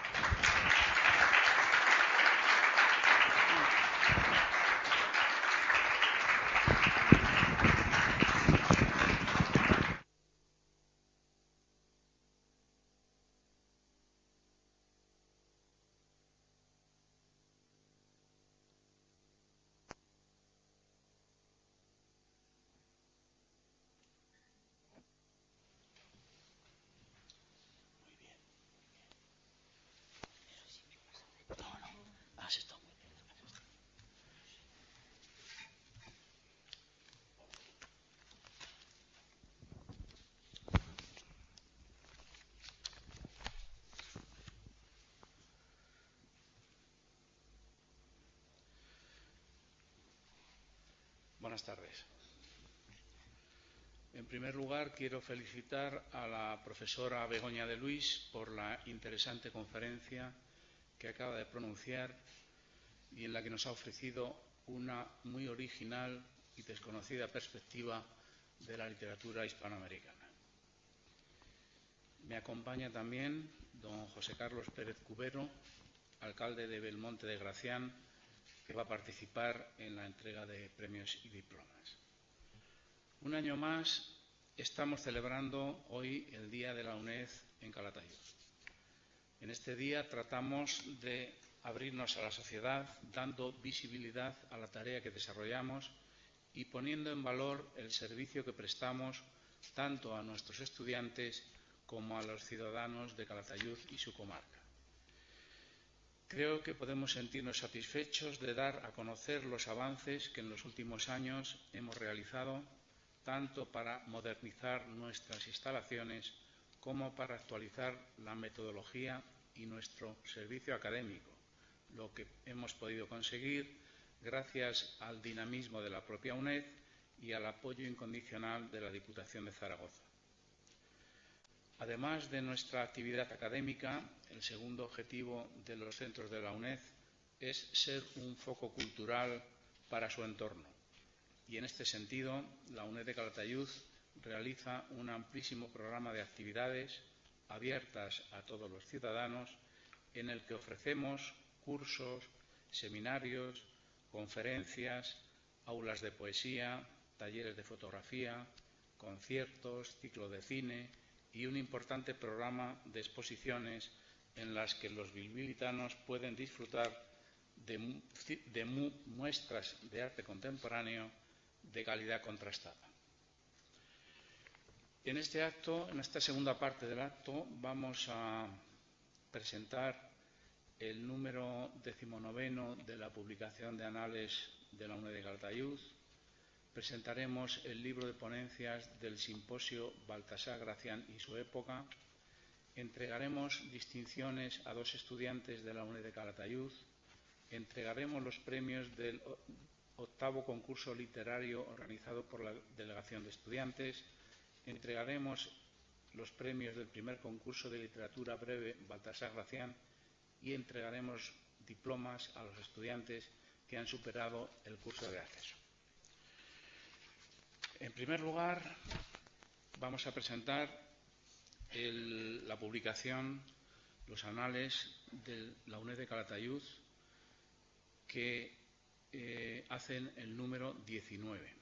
Buenas tardes. En primer lugar, quiero felicitar a la profesora Begoña de Luis por la interesante conferencia que acaba de pronunciar y en la que nos ha ofrecido una muy original y desconocida perspectiva de la literatura hispanoamericana. Me acompaña también don José Carlos Pérez Cubero, alcalde de Belmonte de Gracián, que va a participar en la entrega de premios y diplomas. Un año más estamos celebrando hoy el Día de la UNED en Calatayud. En este día tratamos de abrirnos a la sociedad, dando visibilidad a la tarea que desarrollamos y poniendo en valor el servicio que prestamos tanto a nuestros estudiantes como a los ciudadanos de Calatayud y su comarca. Creo que podemos sentirnos satisfechos de dar a conocer los avances que en los últimos años hemos realizado, tanto para modernizar nuestras instalaciones como para actualizar la metodología y nuestro servicio académico, lo que hemos podido conseguir gracias al dinamismo de la propia UNED y al apoyo incondicional de la Diputación de Zaragoza. Además de nuestra actividad académica, el segundo objetivo de los centros de la UNED es ser un foco cultural para su entorno. Y en este sentido, la UNED de Calatayud realiza un amplísimo programa de actividades abiertas a todos los ciudadanos, en el que ofrecemos cursos, seminarios, conferencias, aulas de poesía, talleres de fotografía, conciertos, ciclo de cine y un importante programa de exposiciones en las que los bilbilitanos pueden disfrutar de muestras de arte contemporáneo de calidad contrastada. En este acto, en esta segunda parte del acto, vamos a presentar el número 19 de la publicación de Anales de la UNED de Calatayud. Presentaremos el libro de ponencias del simposio Baltasar Gracián y su época. Entregaremos distinciones a 2 estudiantes de la UNED de Calatayud. Entregaremos los premios del 8º concurso literario organizado por la Delegación de Estudiantes. Entregaremos los premios del primer concurso de literatura breve Baltasar Gracián y entregaremos diplomas a los estudiantes que han superado el curso de acceso. En primer lugar, vamos a presentar la publicación, los anales de la UNED de Calatayud, que hacen el número 19.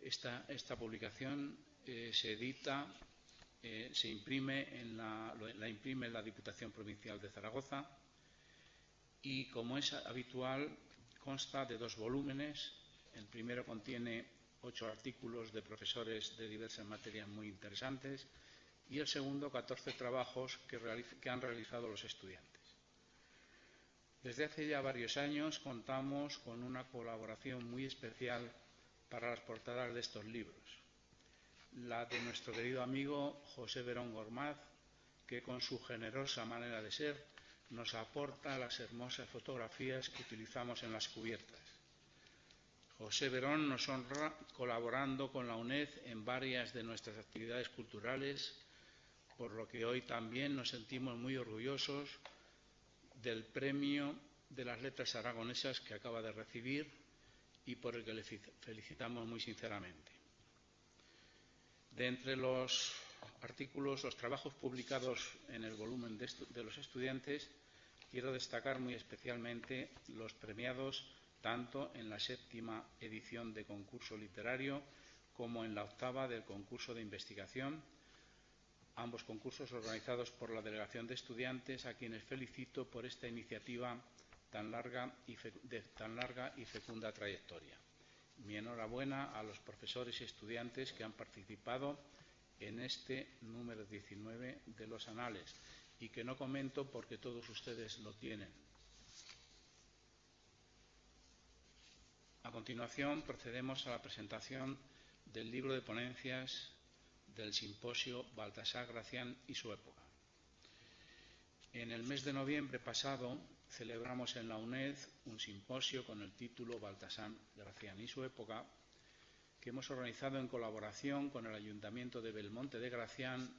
Esta publicación se edita, se imprime la imprime la Diputación Provincial de Zaragoza y, como es habitual, consta de 2 volúmenes. El primero contiene 8 artículos de profesores de diversas materias muy interesantes y el segundo 14 trabajos que han realizado los estudiantes. Desde hace ya varios años contamos con una colaboración muy especial para las portadas de estos libros. La de nuestro querido amigo José Verón Gormaz, que con su generosa manera de ser nos aporta las hermosas fotografías que utilizamos en las cubiertas. José Verón nos honra colaborando con la UNED en varias de nuestras actividades culturales, por lo que hoy también nos sentimos muy orgullosos del premio de las letras aragonesas que acaba de recibir y por el que le felicitamos muy sinceramente. De entre los artículos, los trabajos publicados en el volumen de los estudiantes, quiero destacar muy especialmente los premiados tanto en la 7ª edición de concurso literario como en la 8ª del concurso de investigación, ambos concursos organizados por la Delegación de Estudiantes, a quienes felicito por esta iniciativa de tan larga y fecunda trayectoria. Mi enhorabuena a los profesores y estudiantes que han participado en este número 19 de los anales y que no comento porque todos ustedes lo tienen. A continuación, procedemos a la presentación del libro de ponencias del simposio Baltasar Gracián y su época. En el mes de noviembre pasado celebramos en la UNED un simposio con el título Baltasar Gracián y su época, que hemos organizado en colaboración con el Ayuntamiento de Belmonte de Gracián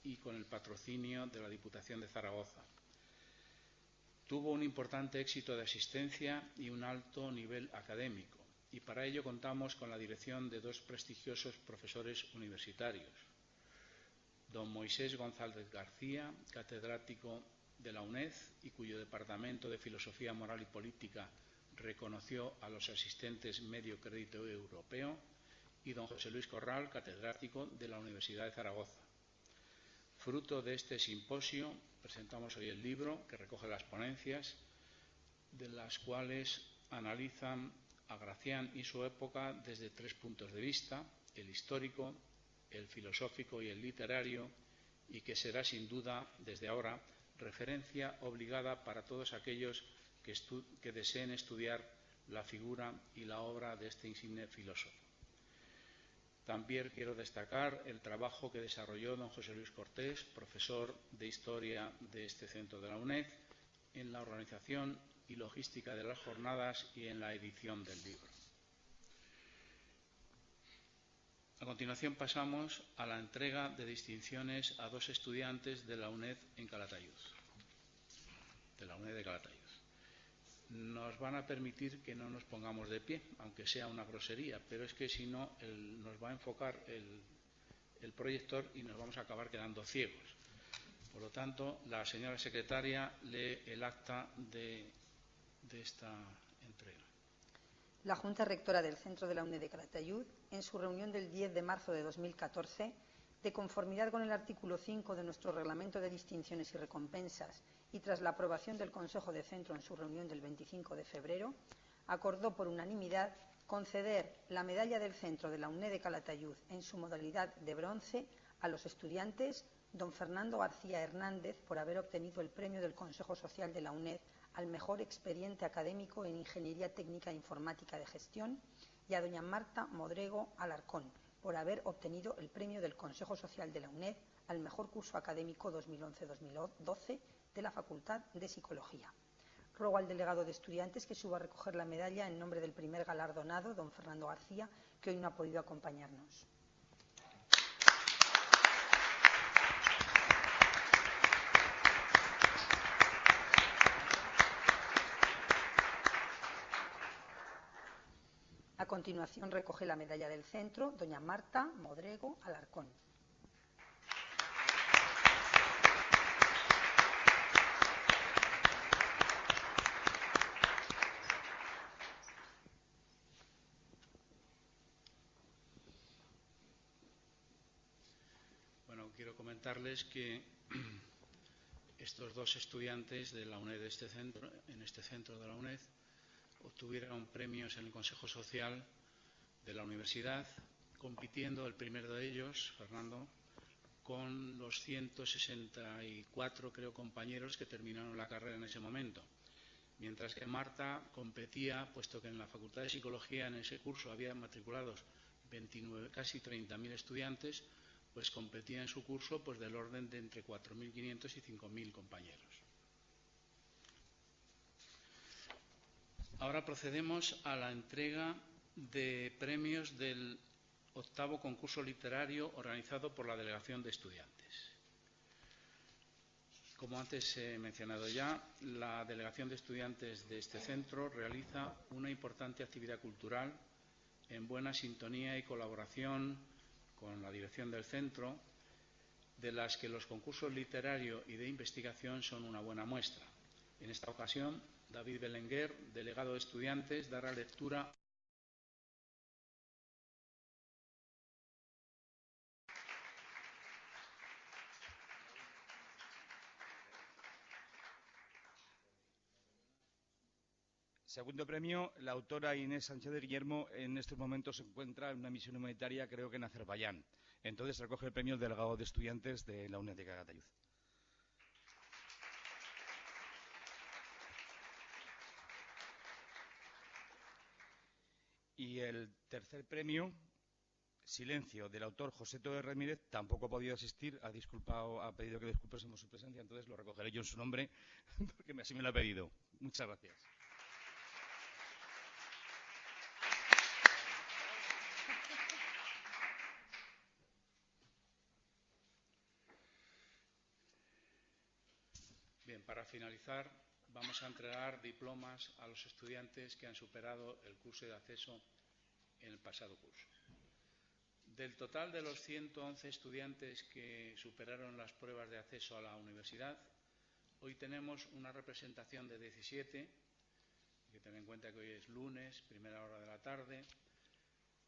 y con el patrocinio de la Diputación de Zaragoza. Tuvo un importante éxito de asistencia y un alto nivel académico, y para ello contamos con la dirección de 2 prestigiosos profesores universitarios: don Moisés González García, catedrático de la UNED y cuyo Departamento de Filosofía Moral y Política reconoció a los asistentes medio crédito europeo, y don José Luis Corral, catedrático de la Universidad de Zaragoza. Fruto de este simposio, presentamos hoy el libro que recoge las ponencias, de las cuales analizan a Gracián y su época desde 3 puntos de vista: el histórico, el filosófico y el literario, y que será sin duda, desde ahora, referencia obligada para todos aquellos que deseen estudiar la figura y la obra de este insigne filósofo. También quiero destacar el trabajo que desarrolló don José Luis Cortés, profesor de Historia de este centro de la UNED, en la organización y logística de las jornadas y en la edición del libro. A continuación pasamos a la entrega de distinciones a 2 estudiantes de la UNED en Calatayud. De la UNED de Calatayud. Nos van a permitir que no nos pongamos de pie, aunque sea una grosería, pero es que si no nos va a enfocar el proyector y nos vamos a acabar quedando ciegos. Por lo tanto, la señora secretaria lee el acta de esta entrega. La Junta Rectora del Centro de la UNED de Calatayud, en su reunión del 10 de marzo de 2014, de conformidad con el artículo 5 de nuestro Reglamento de Distinciones y Recompensas y tras la aprobación del Consejo de Centro en su reunión del 25 de febrero, acordó por unanimidad conceder la medalla del Centro de la UNED de Calatayud en su modalidad de bronce a los estudiantes don Fernando García Hernández por haber obtenido el premio del Consejo Social de la UNED al mejor expediente académico en Ingeniería Técnica e Informática de Gestión y a doña Marta Modrego Alarcón por haber obtenido el premio del Consejo Social de la UNED al mejor curso académico 2011-2012 de la Facultad de Psicología. Ruego al delegado de estudiantes que suba a recoger la medalla en nombre del primer galardonado, don Fernando García, que hoy no ha podido acompañarnos. A continuación recoge la medalla del centro doña Marta Modrego Alarcón. Bueno, quiero comentarles que estos 2 estudiantes de la UNED en este centro de la UNED obtuvieron premios en el Consejo Social de la Universidad, compitiendo el primero de ellos, Fernando, con los 164, creo, compañeros que terminaron la carrera en ese momento. Mientras que Marta competía, puesto que en la Facultad de Psicología en ese curso había matriculados 29, casi 30.000 estudiantes, pues competía en su curso pues del orden de entre 4.500 y 5.000 compañeros. Ahora procedemos a la entrega de premios del 8º concurso literario organizado por la Delegación de Estudiantes. Como antes he mencionado ya, la Delegación de Estudiantes de este centro realiza una importante actividad cultural en buena sintonía y colaboración con la dirección del centro, de las que los concursos literario y de investigación son una buena muestra. En esta ocasión, David Belenguer, delegado de estudiantes, dará lectura. Segundo premio, la autora Inés Sánchez de Guillermo en estos momentos se encuentra en una misión humanitaria, creo que en Azerbaiyán. Entonces recoge el premio el delegado de estudiantes de la UNED de Calatayud. Y el tercer premio, Silencio, del autor José Torres Ramírez, tampoco ha podido asistir, ha pedido que disculpásemos su presencia, entonces lo recogeré yo en su nombre, porque así me lo ha pedido. Muchas gracias. Bien, para finalizar, vamos a entregar diplomas a los estudiantes que han superado el curso de acceso en el pasado curso. Del total de los 111 estudiantes que superaron las pruebas de acceso a la universidad, hoy tenemos una representación de 17, hay que tener en cuenta que hoy es lunes, primera hora de la tarde,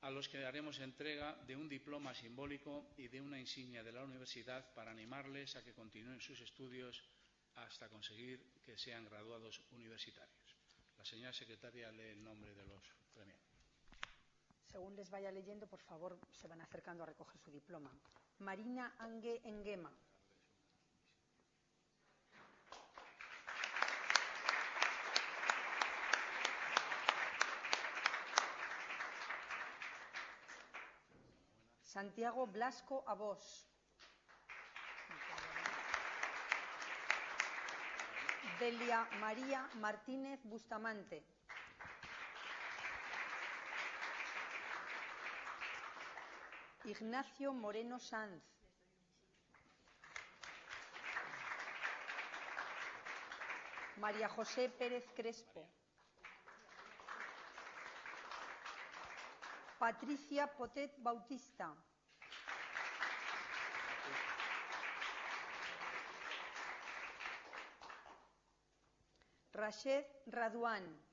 a los que daremos entrega de un diploma simbólico y de una insignia de la universidad para animarles a que continúen sus estudios hasta conseguir que sean graduados universitarios. La señora secretaria lee el nombre de los premiados. Según les vaya leyendo, por favor, se van acercando a recoger su diploma. Marina Angue Enguema. Santiago Blasco Abós. Delia María Martínez Bustamante. Ignacio Moreno Sanz. María José Pérez Crespo. Patricia Potet Bautista. Rached Raduán.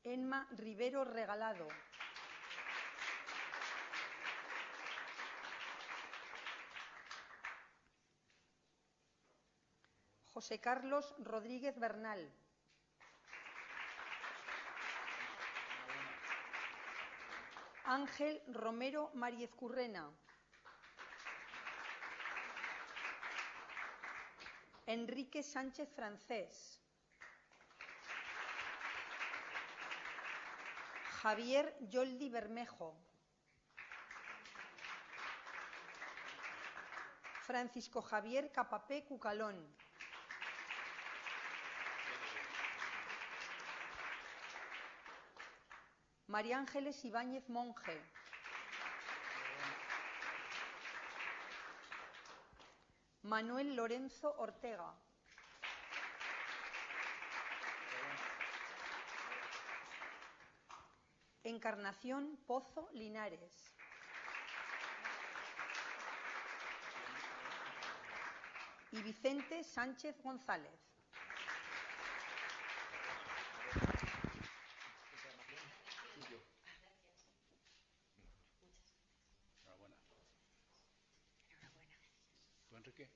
Emma Rivero Regalado. José Carlos Rodríguez Bernal. Ángel Romero Mariezcurrena. Enrique Sánchez Francés. Javier Yoldi Bermejo. Francisco Javier Capapé Cucalón. María Ángeles Ibáñez Monje. Manuel Lorenzo Ortega. Encarnación Pozo Linares. Y Vicente Sánchez González. Enhorabuena. ¿Tú, Enrique?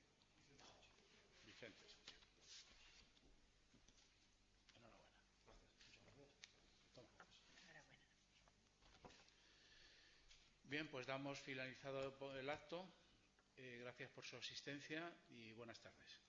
Vicente. Enhorabuena. Toma. Bien, pues damos finalizado el acto. Gracias por su asistencia y buenas tardes.